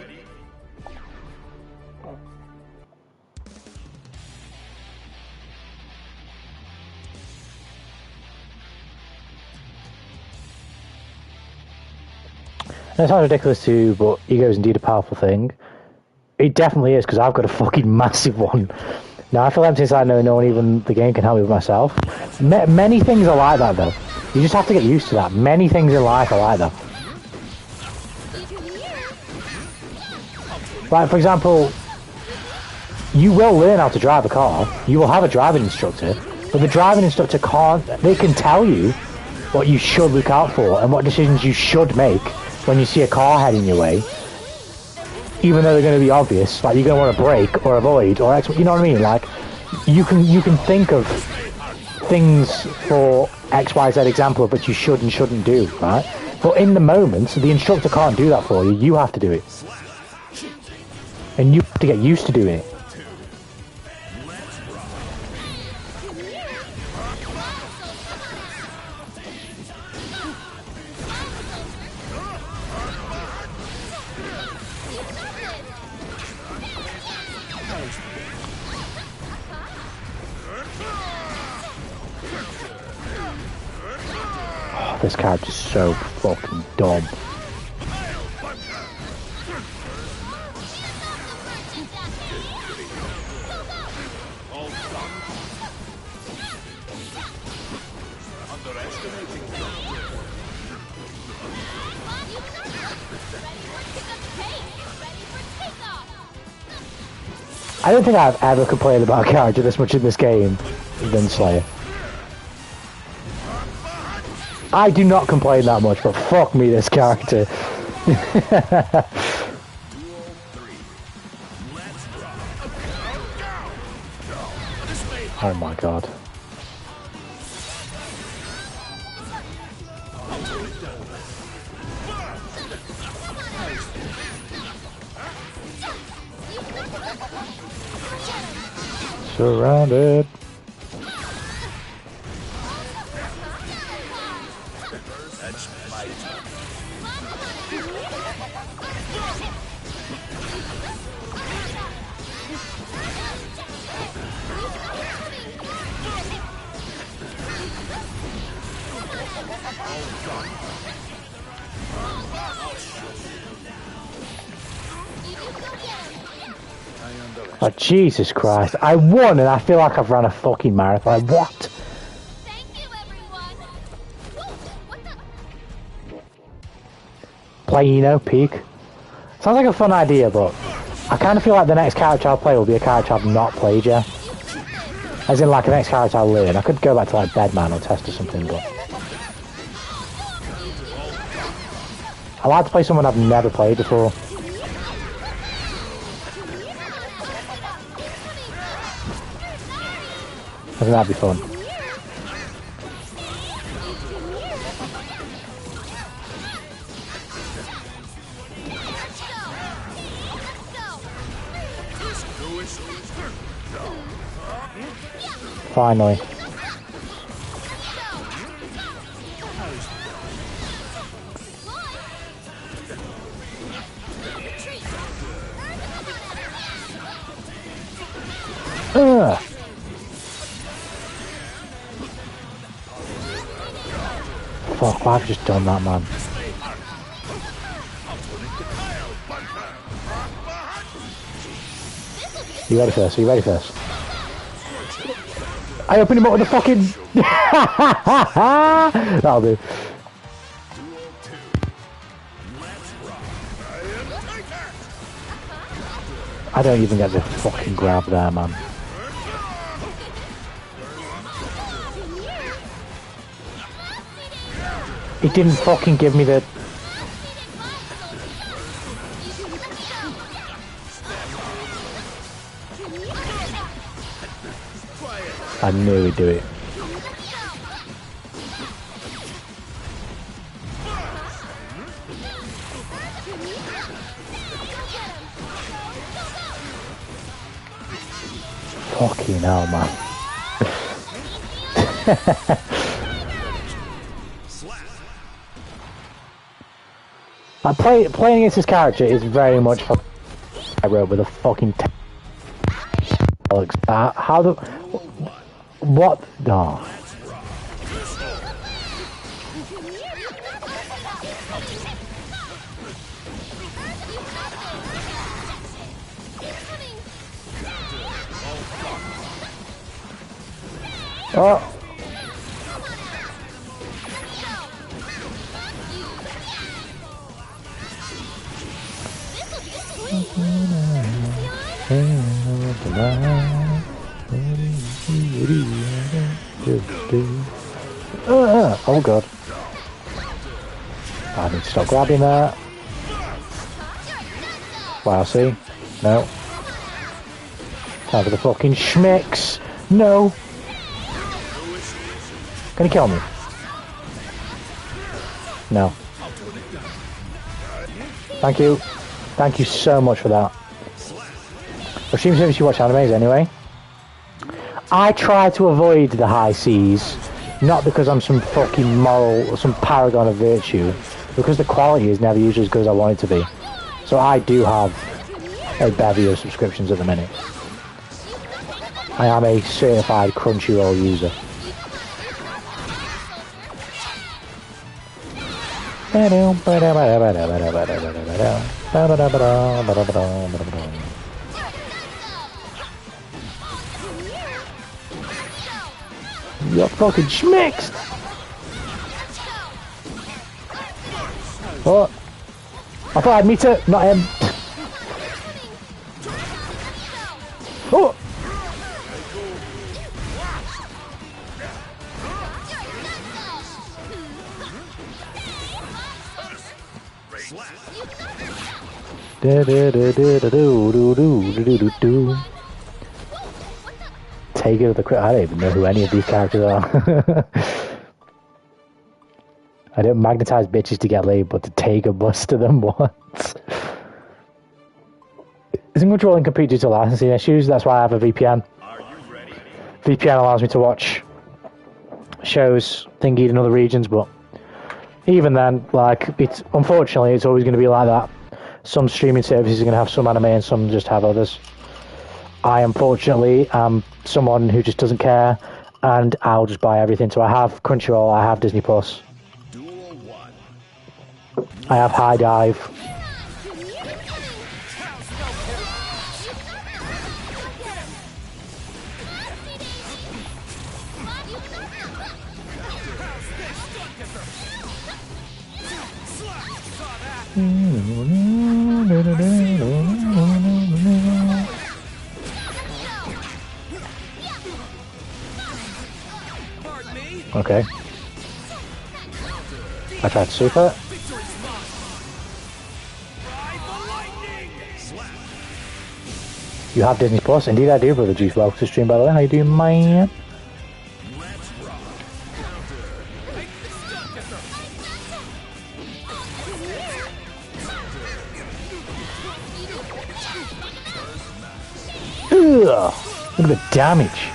And it sounds ridiculous too, but ego is indeed a powerful thing. It definitely is, because I've got a fucking massive one. Now I feel empty inside knowing no one, even the game, can help me with myself. Many things are like that though. You just have to get used to that. Many things in life are like that. Like, for example, you will learn how to drive a car. You will have a driving instructor. But the driving instructor can't... They can tell you what you should look out for and what decisions you should make when you see a car heading your way. Even though they're going to be obvious. Like, you're going to want to brake or avoid or... You know what I mean? Like, you can think of things for X, Y, Z example of what you should and shouldn't do, right? But in the moment, the instructor can't do that for you. You have to do it. And you have to get used to doing it. Oh, this character's so fucking dumb. I don't think I've ever complained about a character this much in this game than Slayer. I do not complain that much, but fuck me, this character. Oh my god. Surrounded. Oh, Jesus Christ. I won and I feel like I've run a fucking marathon. What? Thank you, everyone. What the? Playino, peak. Sounds like a fun idea, but I kind of feel like the next character I'll play will be a character I've not played yet. As in, like, the next character I'll learn. I could go back to, like, Bedman or Test or something, but... I like to play someone I've never played before. I think that'd be fun. Finally. Ugh. Fuck, why have I just done that, man? You ready for this? Are you ready for this? I opened him up with a fucking... That'll do. I don't even get the fucking grab there, man. It didn't fucking give me the... I knew he'd do it. Fucking hell, man. Playing against this character is very much I wrote with a fucking how the what no. Oh. Oh god. I need to stop grabbing that. Wow, see? No. Time for the fucking schmicks. No. Can he kill me? No. Thank you. Thank you so much for that. Or stream service you watch animes anyway. I try to avoid the high seas, not because I'm some fucking moral or some paragon of virtue, because the quality is never usually as good as I want it to be. So I do have a bevy of subscriptions at the minute. I am a certified Crunchyroll user. You're fucking schmixed! Oh! I thought I'd meet it, not him. Oh! Take it to the crit. I don't even know who any of these characters are. I don't magnetize bitches to get laid, but to take a bus to them once. Isn't controlling complete due to licensing issues? That's why I have a VPN. VPN allows me to watch shows thingied in other regions, but even then, like, it's unfortunately it's always going to be like that. Some streaming services are going to have some anime and some just have others. I unfortunately am someone who just doesn't care, and I'll just buy everything. So I have Crunchyroll, I have Disney Plus, I have High Dive. Okay. I tried to super. You have Disney Plus? Indeed I do, brother Juice. Welcome to the stream, by the way. How you doing, man? Ugh, look at the damage.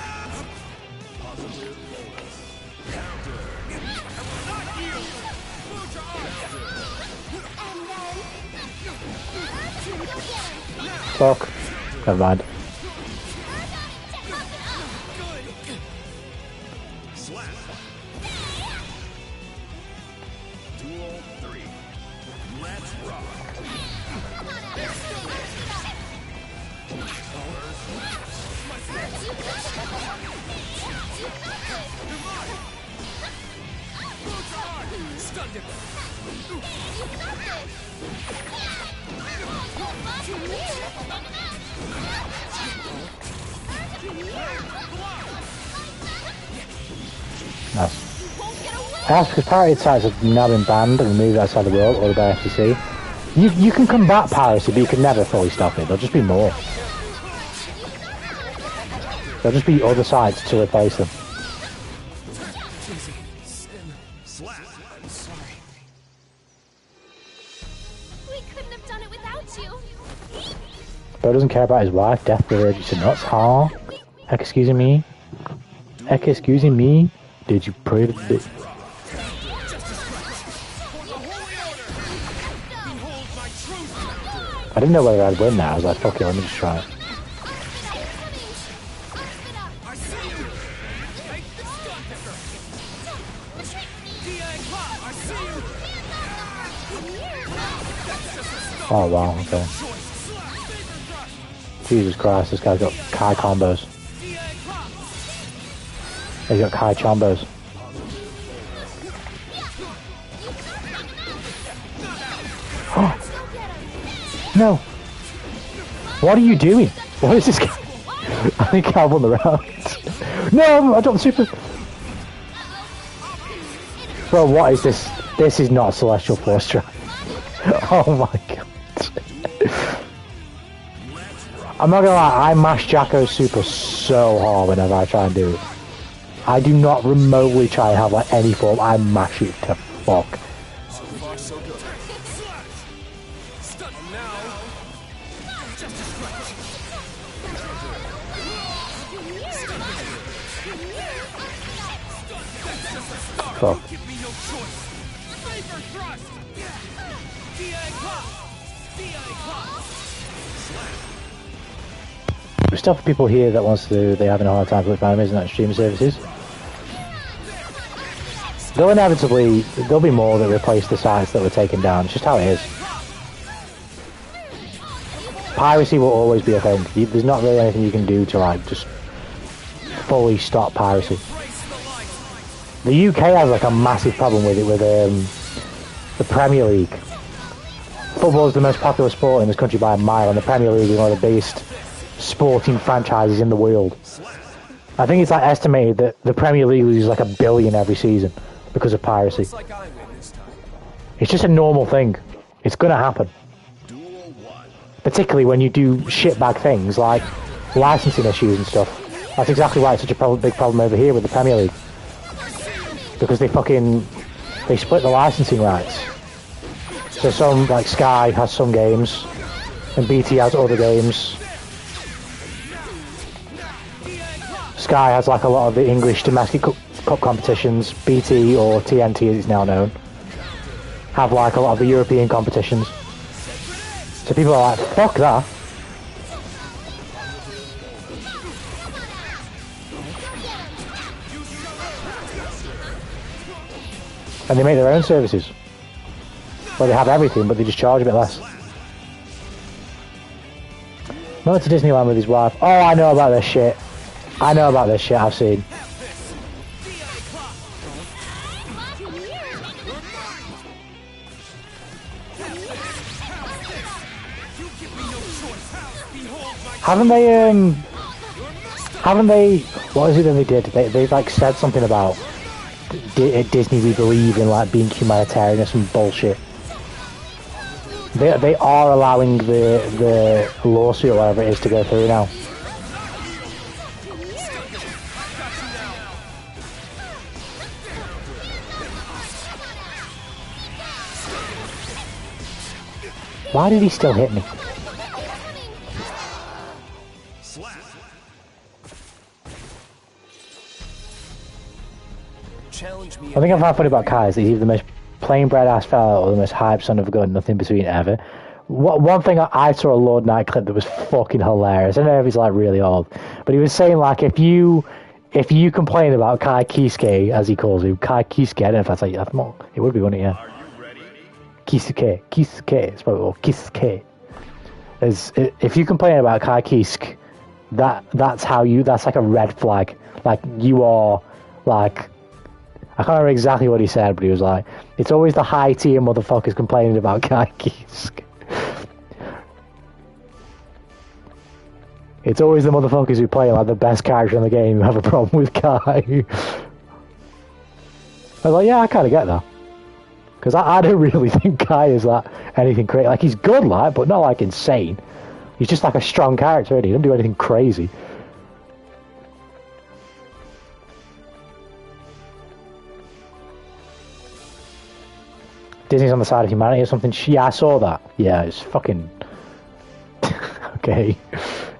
Fuck. Never mind. That's because pirated sites have now been banned and removed outside the world, or by FTC. You can combat piracy, but you can never fully stop it. There'll just be more. There'll just be other sites to replace them. We couldn't have done it without you. Bro doesn't care about his wife. Death will urge you to nuts. Huh? Excuse me? Excuse me? Did you pray to the... I didn't know whether I'd win now. I was like, fuck it, let me just try it. Oh wow, okay. Jesus Christ, this guy's got Kai combos. He's got Kai chombos. No! What are you doing? What is this guy? I think I've won the round. No! I dropped the super! Bro, what is this? This is not Celestial Force Strike. Oh my god. I'm not gonna lie, I mash Jacko's super so hard whenever I try and do it. I do not remotely try and have like any form, I mash it to fuck. So far, so good. Fuck. There's stuff for people here that wants to, they're having a hard time with animes and that streaming services. There'll inevitably, there'll be more that replace the sites that were taken down. It's just how it is. Piracy will always be a thing. There's not really anything you can do to like just fully stop piracy. The UK has like a massive problem with it with the Premier League. Football is the most popular sport in this country by a mile, and the Premier League is one of the biggest sporting franchises in the world. I think it's like estimated that the Premier League loses like $1 billion every season because of piracy. It's just a normal thing. It's gonna happen. Particularly when you do shitbag things like licensing issues and stuff. That's exactly why it's such a big problem over here with the Premier League. Because they split the licensing rights. So some, like Sky has some games, and BT has other games. Sky has like a lot of the English domestic cup competitions. BT, or TNT as it's now known, have like a lot of the European competitions. So people are like, fuck that. And they make their own services. Where they have everything, but they just charge a bit less. I went to Disneyland with his wife. Oh, I know about this shit. I know about this shit, I've seen. Haven't they, what is it that they did? They like said something about at Disney we believe in like being humanitarian or some bullshit. They are allowing the lawsuit or whatever it is to go through now. Why did he still hit me? I think I find funny about Kai is that he's either the most plain bred ass fella or the most hyped son of a gun, nothing between ever. One thing I saw a Lord Knight clip that was fucking hilarious. I don't know if he's like really old, but he was saying like if you complain about Kai Kisuke, as he calls him, Kai Kisuke, I don't know if that's like it would be, wouldn't it? Yeah. Kisuke, it's probably or Kisuke. If you complain about Kai Kisuke, that's like a red flag. Like you are like. I can't remember exactly what he said, but he was like, it's always the high tier motherfuckers complaining about Kai Kisuke. It's always the motherfuckers who play like the best character in the game who have a problem with Kai. I was like, yeah, I kind of get that. Because I don't really think Kai is like anything crazy. Like, he's good, like, but not like insane. He's just like a strong character, really. He doesn't do anything crazy. Disney's on the side of humanity or something. Yeah, I saw that. Yeah, it's fucking... okay.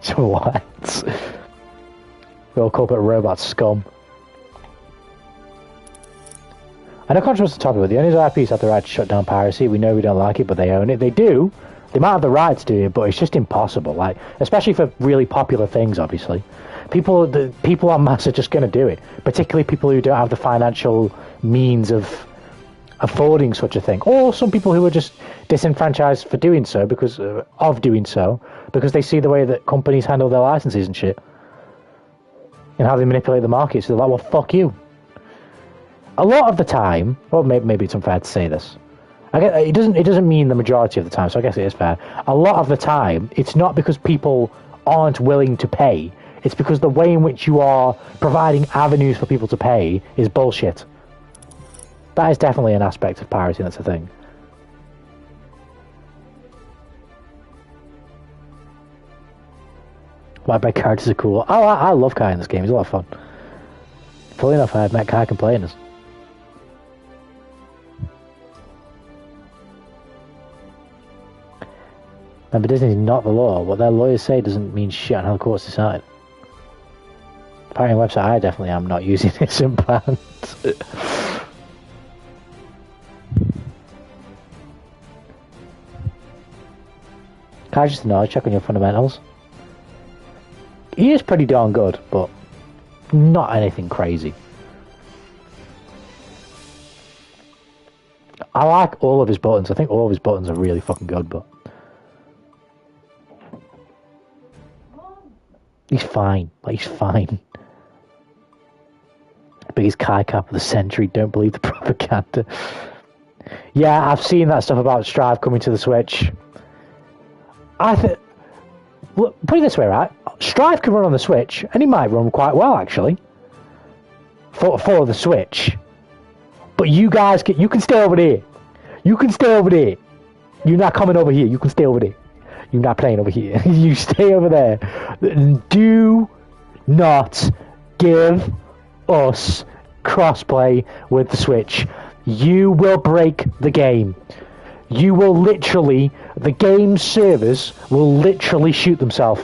So what? We're all corporate robot scum. I know controversial topic, but the only IPs have the right to shut down piracy. We know we don't like it, but they own it. They do. They might have the right to do it, but it's just impossible. Like, especially for really popular things, obviously. People en masse are just going to do it. Particularly people who don't have the financial means of affording such a thing. Or some people who are just disenfranchised for doing so, because they see the way that companies handle their licenses and shit. And how they manipulate the market. So they're like, well, fuck you. A lot of the time, well, maybe it's unfair to say this. I guess it doesn't mean the majority of the time, so I guess it is fair. A lot of the time, it's not because people aren't willing to pay. It's because the way in which you are providing avenues for people to pay is bullshit. That is definitely an aspect of piracy, that's a thing. White bread characters are cool. Oh, I love Kai in this game. He's a lot of fun. Fully enough, I had met Kai playing this. Remember, Disney's not the law. What their lawyers say doesn't mean shit on how the courts decide. Apparently, website I definitely am not using this implant. Can I just know, check on your fundamentals? He is pretty darn good, but not anything crazy. I like all of his buttons. I think all of his buttons are really fucking good, but he's fine. Like, he's fine. Biggest Kai cap of the century. Don't believe the propaganda. Yeah, I've seen that stuff about Strive coming to the Switch. Well, put it this way, right? Strive can run on the Switch, and he might run quite well, actually. For the Switch. But you guys you can stay over there. You can stay over there. You're not coming over here. You can stay over there. You're not playing over here. You stay over there. Do not give us crossplay with the Switch. You will break the game. You will literally, the game's servers will literally shoot themselves.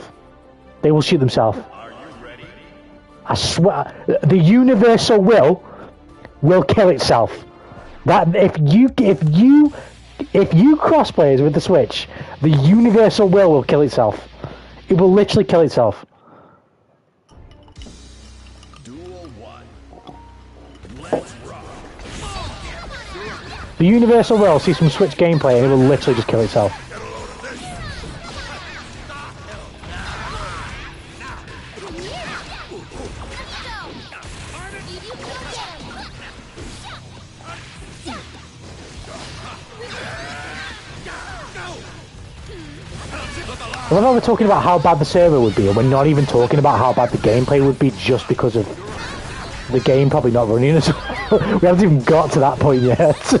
They will shoot themselves. I swear, the universal will kill itself. That if you crossplayers with the Switch, the universal will kill itself. It will literally kill itself. The universal will see some Switch gameplay and it will literally just kill itself. I love how we're talking about how bad the server would be, and we're not even talking about how bad the gameplay would be just because of the game probably not running as well. We haven't even got to that point yet.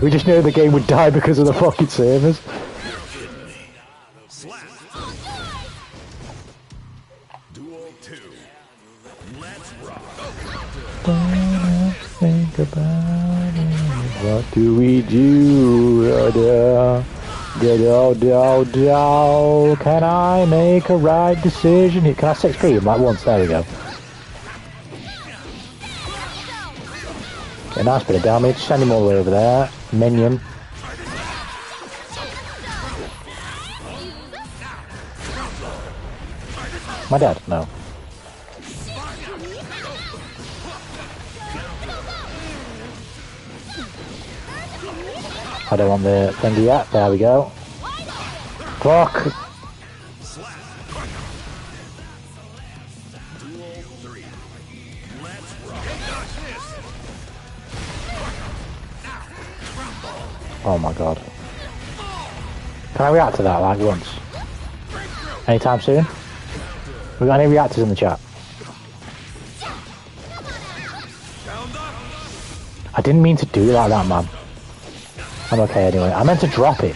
We just know the game would die because of the fucking servers. Think about it. What do we do? Can I make a right decision here? Can I 6p him like once? There we go. Okay, nice bit of damage. Send him all the way over there. Minion. My dad? No. I don't want the thingy yet. There we go. Fuck. Oh my god. Can I react to that like once? Anytime soon? We got any reactors in the chat? I didn't mean to do it like that, man. I'm okay anyway. I meant to drop it.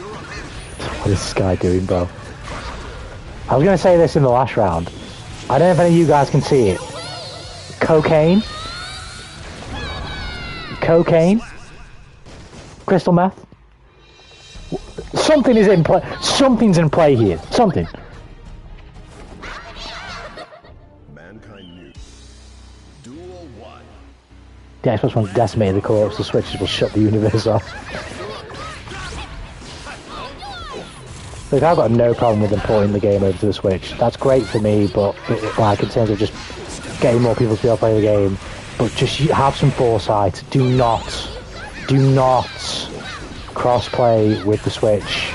What is this guy doing, bro? I was going to say this in the last round. I don't know if any of you guys can see it. Cocaine. Cocaine. Crystal meth. Something is in play. Something's in play here. Something. Mankind knew. Duel 1. The Xbox One's decimated the corpse. The Switches will shut the universe off. Look, I've got no problem with importing the game over to the Switch. That's great for me, but like in terms of just getting more people to be able to play the game, but just have some foresight. Do not cross-play with the Switch.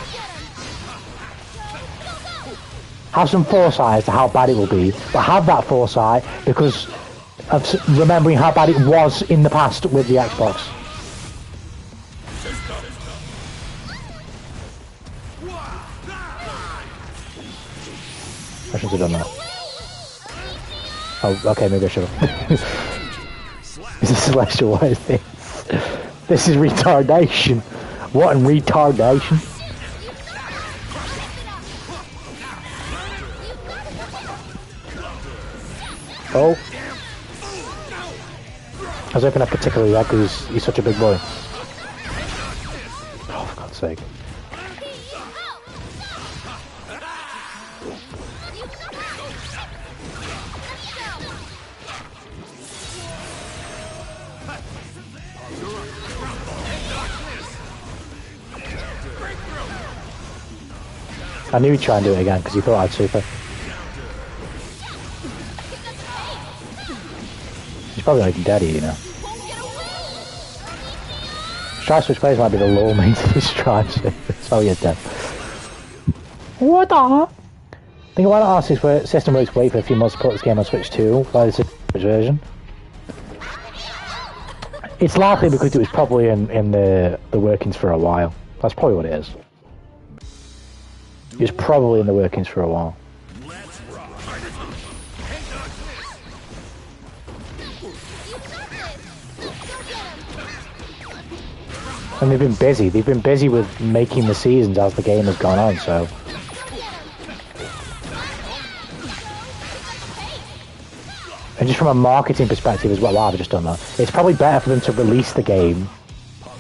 Have some foresight as to how bad it will be, but have that foresight because of remembering how bad it was in the past with the Xbox. I shouldn't have done that. Oh, okay, maybe I should have. Is this celestial? What is this? This is retardation. What in retardation? Oh. I was hoping I could tickle that because he's such a big boy. Oh, for God's sake. I knew he'd try and do it again because he thought I'd super. He's probably not even dead here, you know. Strive Switch players might be the low main to this Strive Switch. Oh, yeah, dead. What the? Think why not ask this system works wait for a few months to put this game on Switch 2 by the Switch version? It's likely because it was probably in the workings for a while. That's probably what it is. It was probably in the workings for a while. And they've been busy. They've been busy with making the seasons as the game has gone on, so... And just from a marketing perspective as well, wow, I've just done that. It's probably better for them to release the game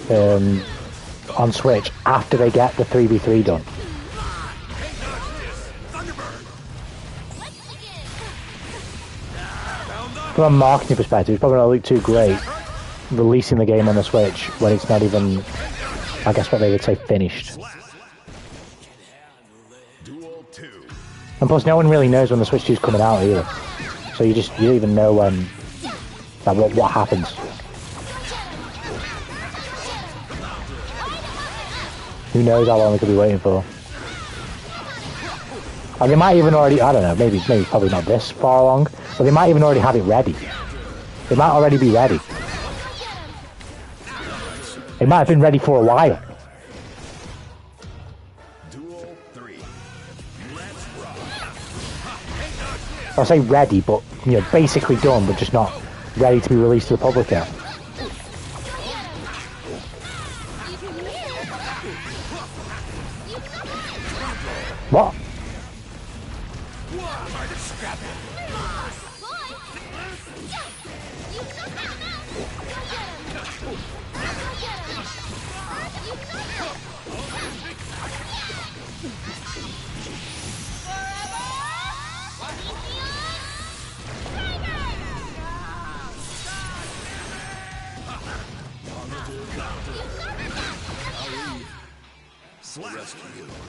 on Switch after they get the 3v3 done. From a marketing perspective, it's probably not look too great releasing the game on the Switch when it's not even, I guess what they would say, finished. And plus, no one really knows when the Switch 2 is coming out either. So you don't even know when, like, what happens. Who knows how long they could be waiting for. And they might even already, I don't know, maybe probably not this far along, but they might even already have it ready. They might already be ready. It might have been ready for a while. I'll say ready, but, you know, basically done, but just not ready to be released to the public yet. What?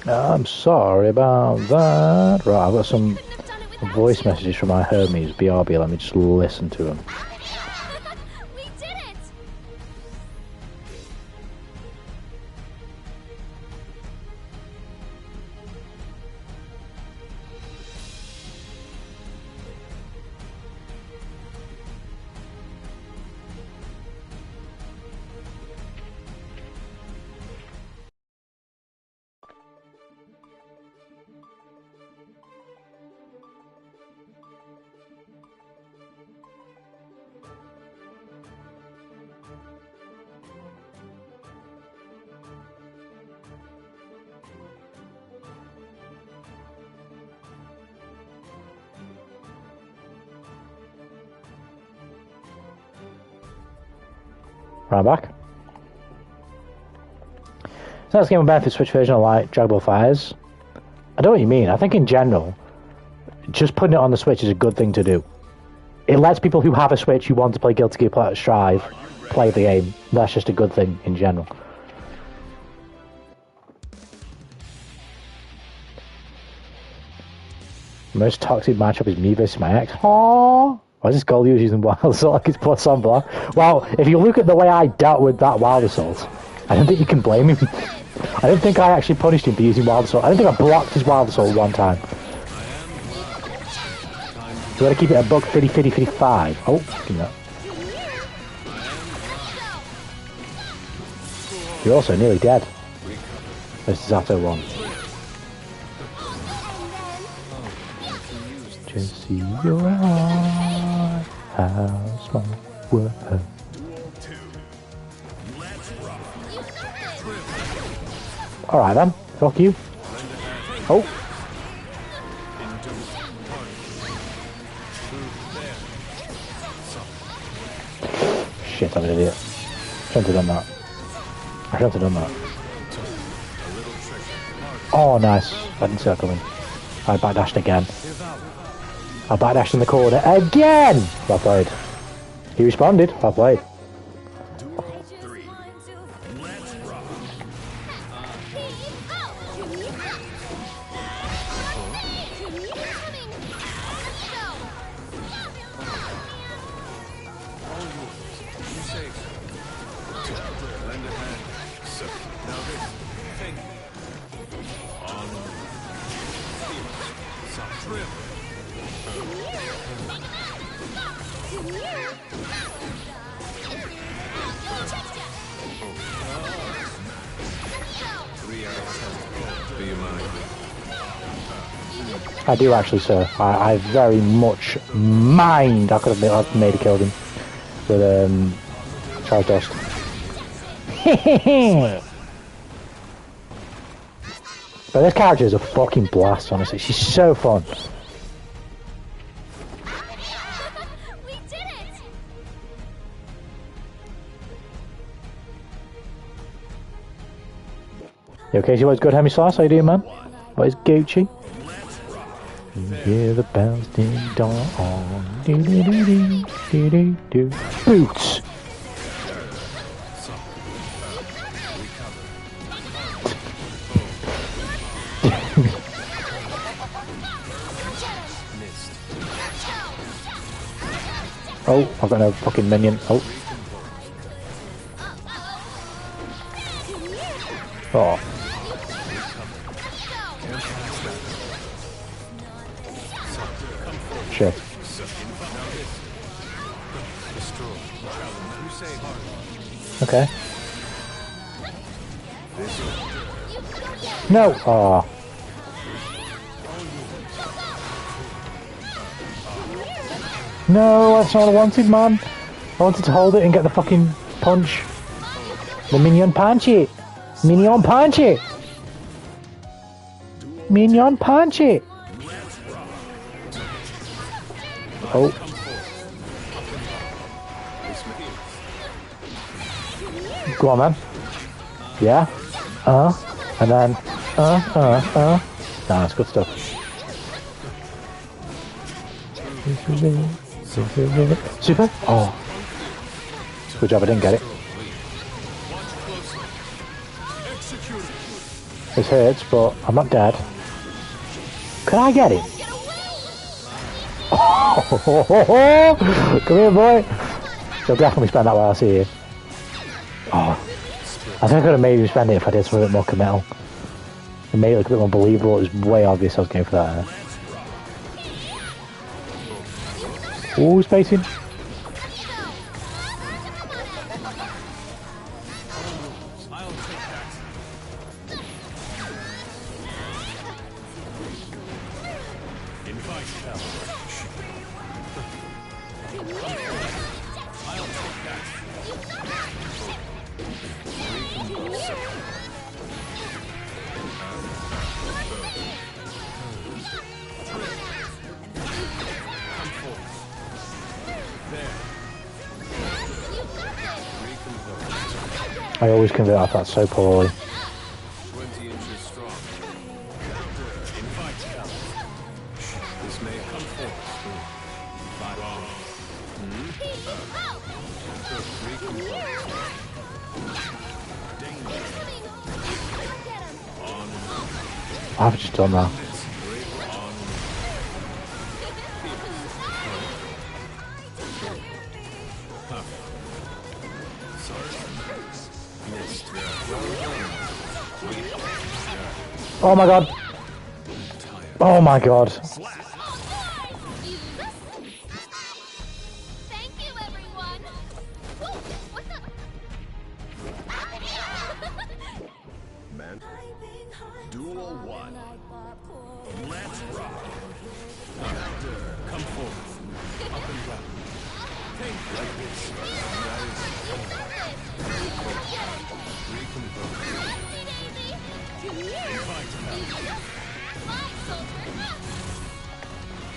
I'm sorry about that. Right, I've got some voice messages from my homies, BRB. Let me just listen to them. We did it! Right back. So that's game of benefit Switch version of like Dragon Ball Fighters. I know what you mean. I think in general, just putting it on the Switch is a good thing to do. It lets people who have a Switch who want to play Guilty Gear Strive play the game. That's just a good thing in general. Most toxic matchup is me versus my ex. Aww. Why is this goal using Wild Assault like it's plus on block? Well, if you look at the way I dealt with that Wild Assault, I don't think you can blame him. I don't think I actually punished him for using Wild Assault. I don't think I blocked his Wild Assault one time. We gotta keep it a buck 50, 50, 55. Oh, give me that. You're also nearly dead. This is after one. Just see your heart, how small were. Alright then, fuck you. Oh. Shit, I'm an idiot. Shouldn't have done that. I shouldn't have done that. Oh, nice. I didn't see that coming. I backdashed again. I backdashed in the corner again! Well played. He responded. Well played. I do actually, sir. I very much mind. I could have maybe killed him with charge dust. But this character is a fucking blast, honestly. She's so fun. We did it! You okay? You always good, Hemi Slice? How you doing, man? What is Gucci? You hear the bells ding dong. Do do do do do do do. Boots. Oh, I've got no fucking minion. Oh. Oh. Shit. Okay. No! Oh. No, that's not what I wanted, man. I wanted to hold it and get the fucking punch. The minion punch it! Minion punch it! Minion punch it! Oh. Go on, man. Yeah. And then. Nah, that's good stuff. Super? Oh. Good job, I didn't get it. This hurts, but I'm not dead. Could I get it? Oh, come here, boy. You'll definitely spend that while I see you. Oh, I think I could have made him spend it if I did something a bit more committal. It made it look a bit more believable. It was way obvious I was going for that. Ooh, spacing. I always convert off that so poorly. 20 inches strong. Invite help. This may come forth. Wrong. I've just done that. Oh my god. Oh my god. Thank you, everyone. Whoa, what the? Man. Duel 1. Let's rock. Come forth. Up and down. Think like this. Recompose.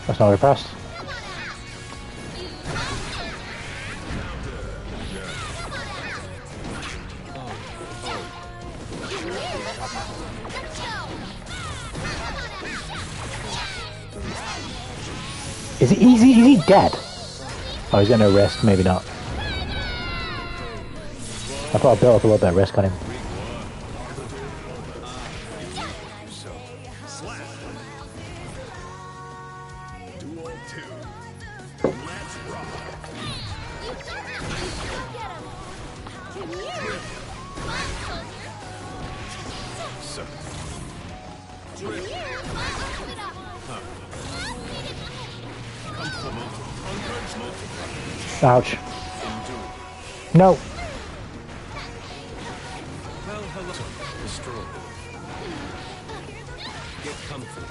That's not repressed. Is he dead? Oh, he's got no risk, maybe not. I thought I built up a little bit of risk on him. Duel 2. Let's rock. Ouch. No. Well, hello. Destroy. Get comfort.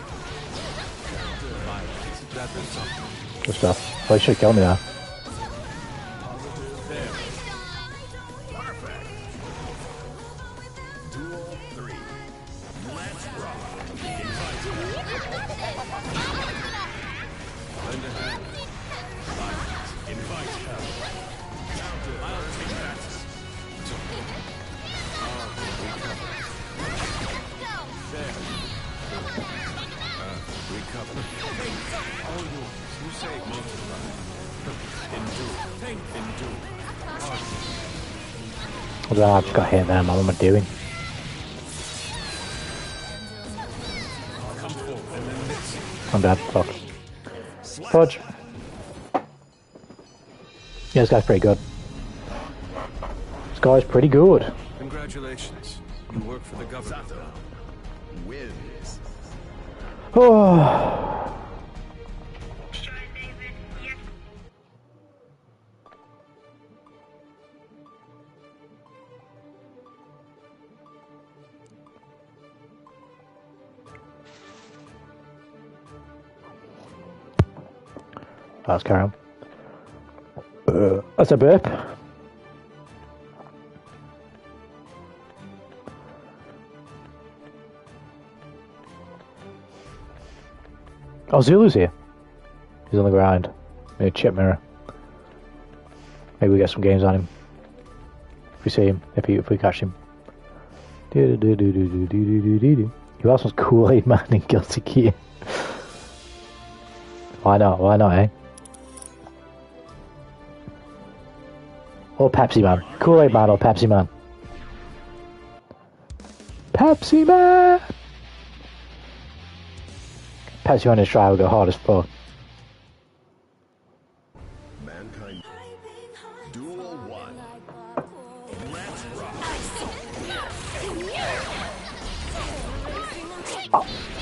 That was something. Good stuff. Well, he should kill me now. Perfect. Duel 3. Let's rock. Lend a hand. Invite help. I'll take that. There. Recover. All yours. You say multiply. Endure. Think. Endure. I just got hit there, man. What am I doing? Come forth and then this. I'm dead. Fuck. Fudge. Yeah, this guy's pretty good. This guy's pretty good. Congratulations. You work for the government. Sato wins. Oh. Let's carry on. That's a burp. Oh, Zulu's here. He's on the ground. Maybe a chip mirror. Maybe we get some games on him. If we see him, if we catch him. Who else was Kool-Aid Man in Guilty Gear? Why not? Why not, eh? Or Pepsi Man. Kool-Aid Man or Pepsi Man? Pepsi Man! Pepsi Man is try will go hard as fuck. Mankind. Duel 1. Let's rock.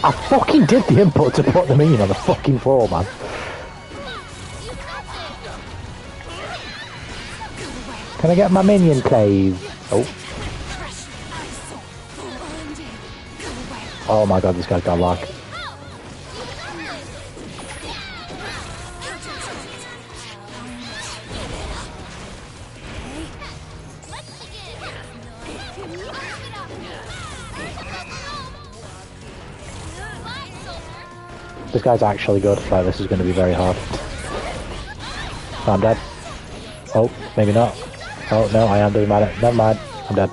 I fucking did the input to put the minion on the fucking floor, man. Can I get my minion, please? Oh. Oh my god, this guy's got luck. This guy's actually good. Like, this is going to be very hard. I'm dead. Oh, maybe not. Oh, no, I am doing bad. Never mind. I'm dead.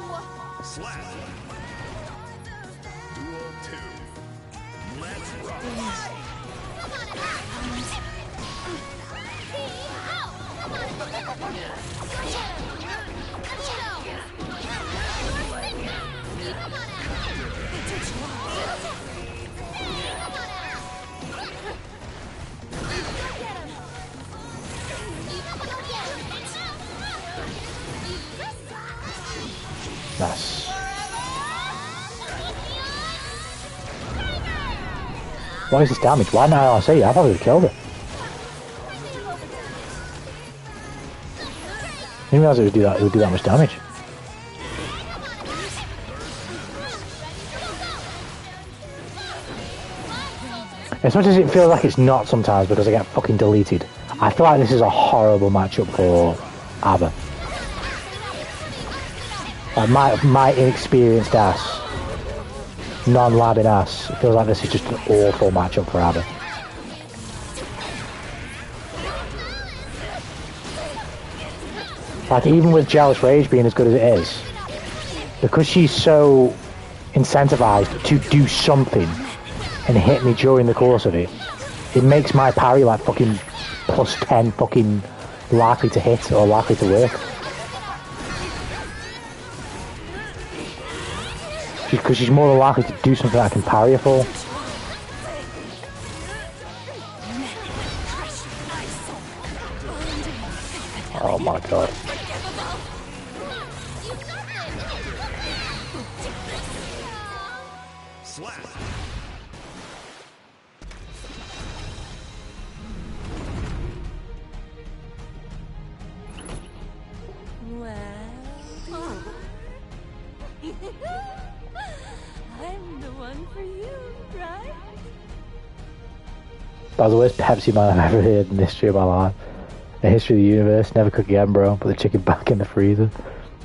What is this damage? Why not IRC? I thought we would have killed it. I didn't realise it would do that much damage. As much as it feels like it's not sometimes because I get fucking deleted, I feel like this is a horrible matchup for Abba. Like my inexperienced ass, non-labbing ass, it feels like this is just an awful matchup for Abba. Like even with Jealous Rage being as good as it is, because she's so incentivized to do something and hit me during the course of it, it makes my parry like fucking plus 10 fucking likely to hit or likely to work. Because she's more than likely to do something I can parry her for. Oh my god. I'm the one for you, right? That was the worst Pepsi man I've ever heard in the history of my life. The history of the universe. Never cook again, bro. Put the chicken back in the freezer.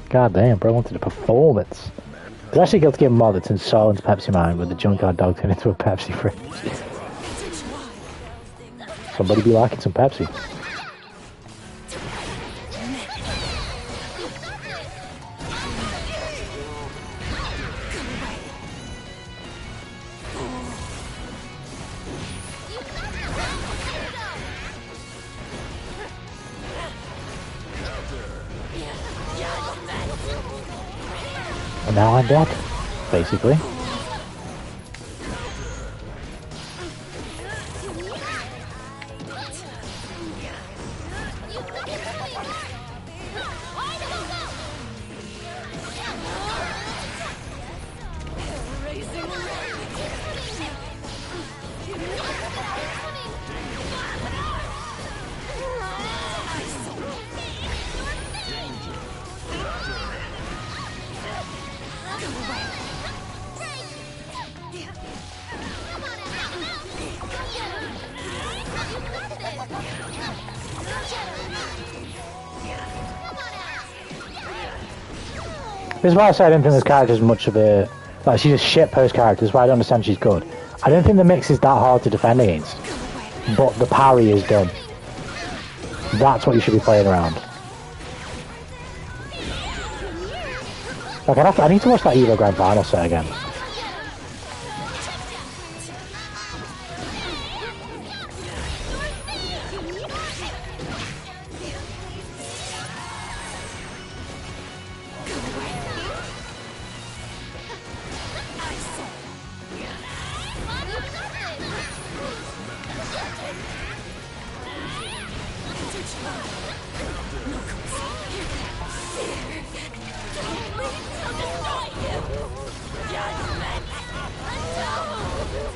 God damn, bro. I wanted a performance. It's actually got to get mod that turned Saul into Pepsi man with the junkyard dog turned into a Pepsi fridge. Somebody be liking some Pepsi. And now I'm dead, basically. This is why I say I don't think this character is much of a... Like, she's a shit post character, that's why I don't understand she's good. I don't think the mix is that hard to defend against. But the parry is dumb. That's what you should be playing around. Like, I need to watch that Evo Grand Final set again.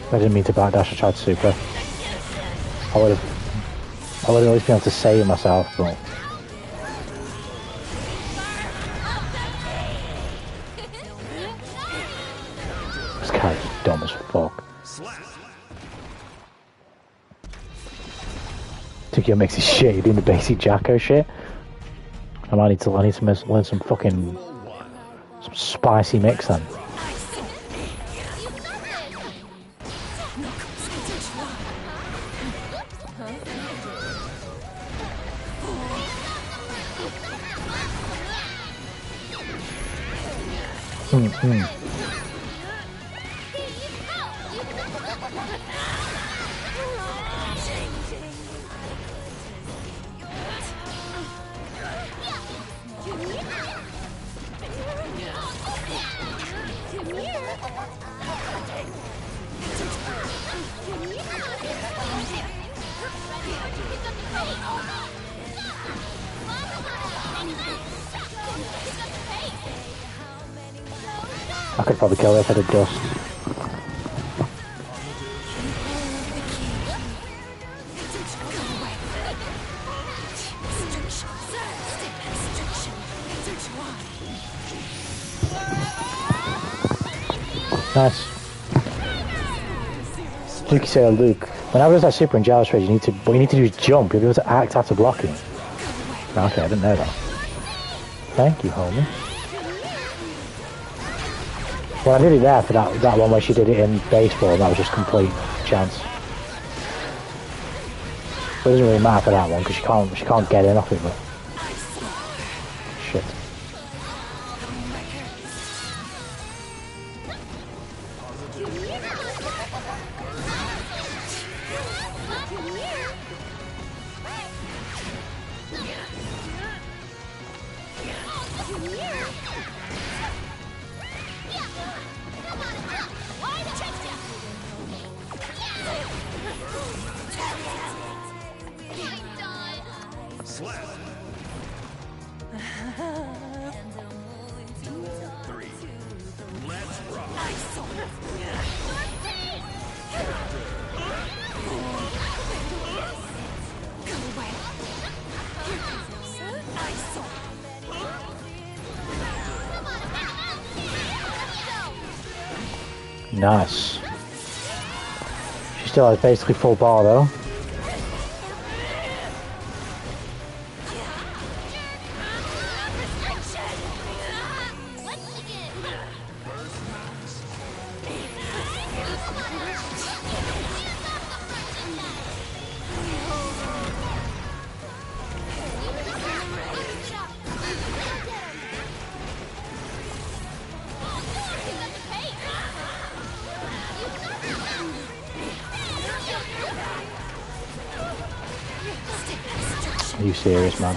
I didn't mean to backdash, I tried to super. I would at least been able to save myself, but... This character's dumb as fuck. Tokyo makes his shit, you're doing the basic Jacko shit. I need to learn some fucking... some spicy mix then. I could probably kill her if I did dust. Nice. Luke say, Luke, whenever there's that super and jealous rage, what you need to do is jump. You'll be able to act after blocking. Okay, I didn't know that. Thank you, homie. Well, I did it there for that one where she did it in baseball, and that was just complete chance. But it doesn't really matter for that one, because she can't get in off it, but... Shit. Nice. She still has basically full bar though. Are you serious, man?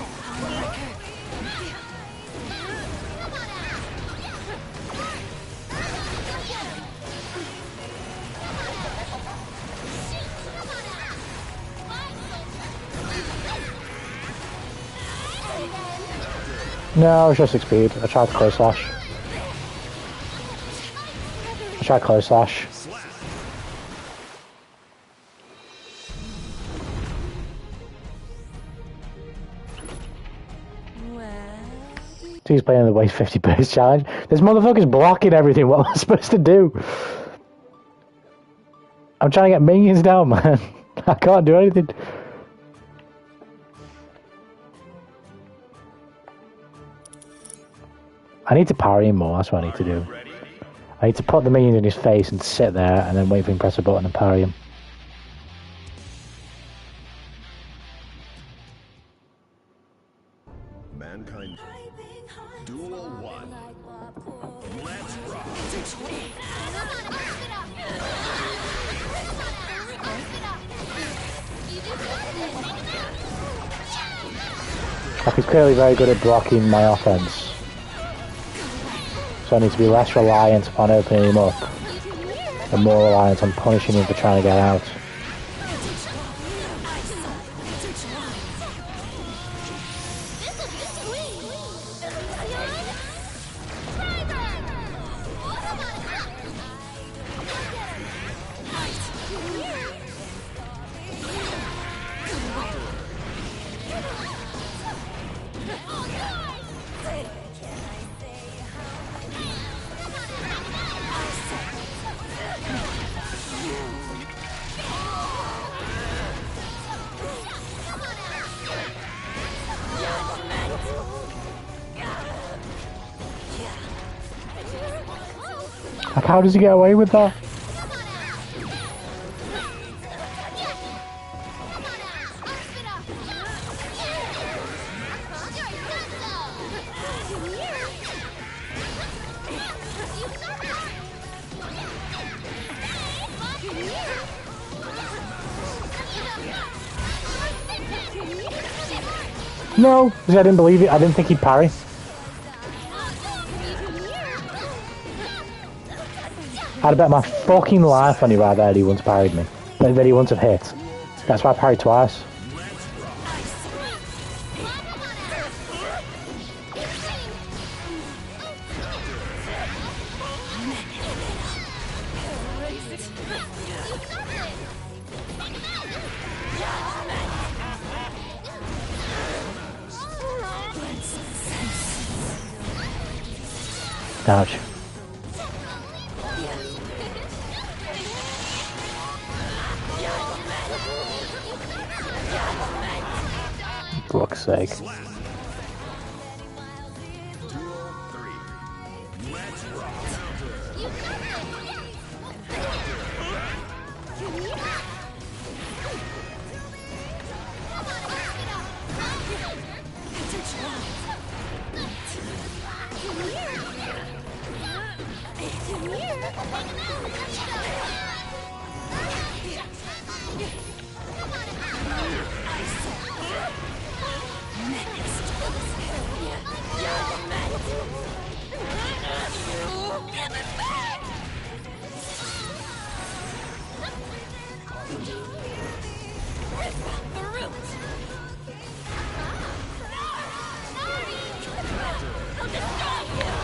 No, it was just speed. I tried close slash. I tried close slash. He's playing the Waste 50 burst challenge. This motherfucker's blocking everything. What am I supposed to do? I'm trying to get minions down, man. I can't do anything. I need to parry him more. That's what I need to do. I need to put the minions in his face and sit there and then wait for him to press a button and parry him. Mankind. Duel 1. Let's rock. Like, he's clearly very good at blocking my offense. So I need to be less reliant upon opening him up and more reliant on punishing him for trying to get out. Like, how does he get away with that? No, because I didn't believe it. I didn't think he'd parry. I'd bet my fucking life on you right there that he once parried me. That he wouldn't have hit. That's why I parried twice. Ouch. sake. Duel 3. Let's rock.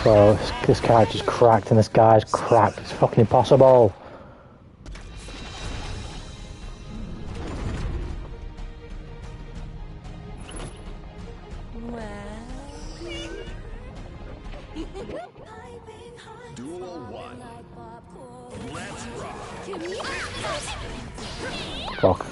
So this character's cracked and this guy's cracked. It's fucking impossible. Duel 1. Let's rock. Fuck.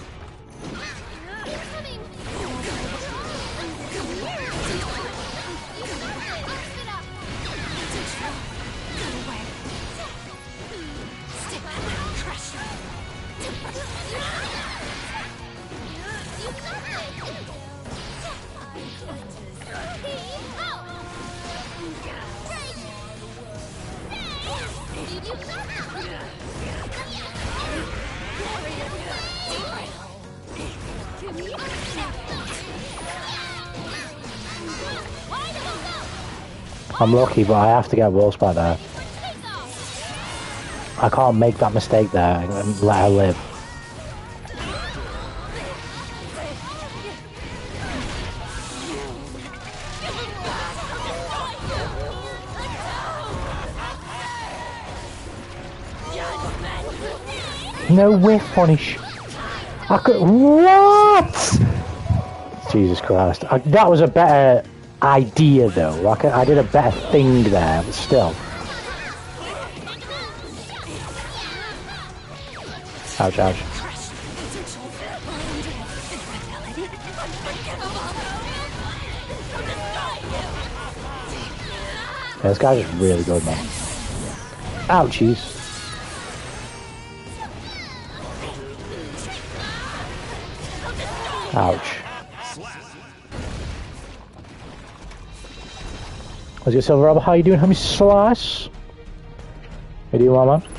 I'm lucky, but I have to get wall spot there. I can't make that mistake there and let her live. No whiff punish. I could. What? Jesus Christ. That was a better idea though. Like I did a better thing there, but still. Ouch, ouch. Yeah, this guy's just really good, man. Ouchies. Ouch. What's your silver rubber? How you doing, homie? Slice? How you doing, my man?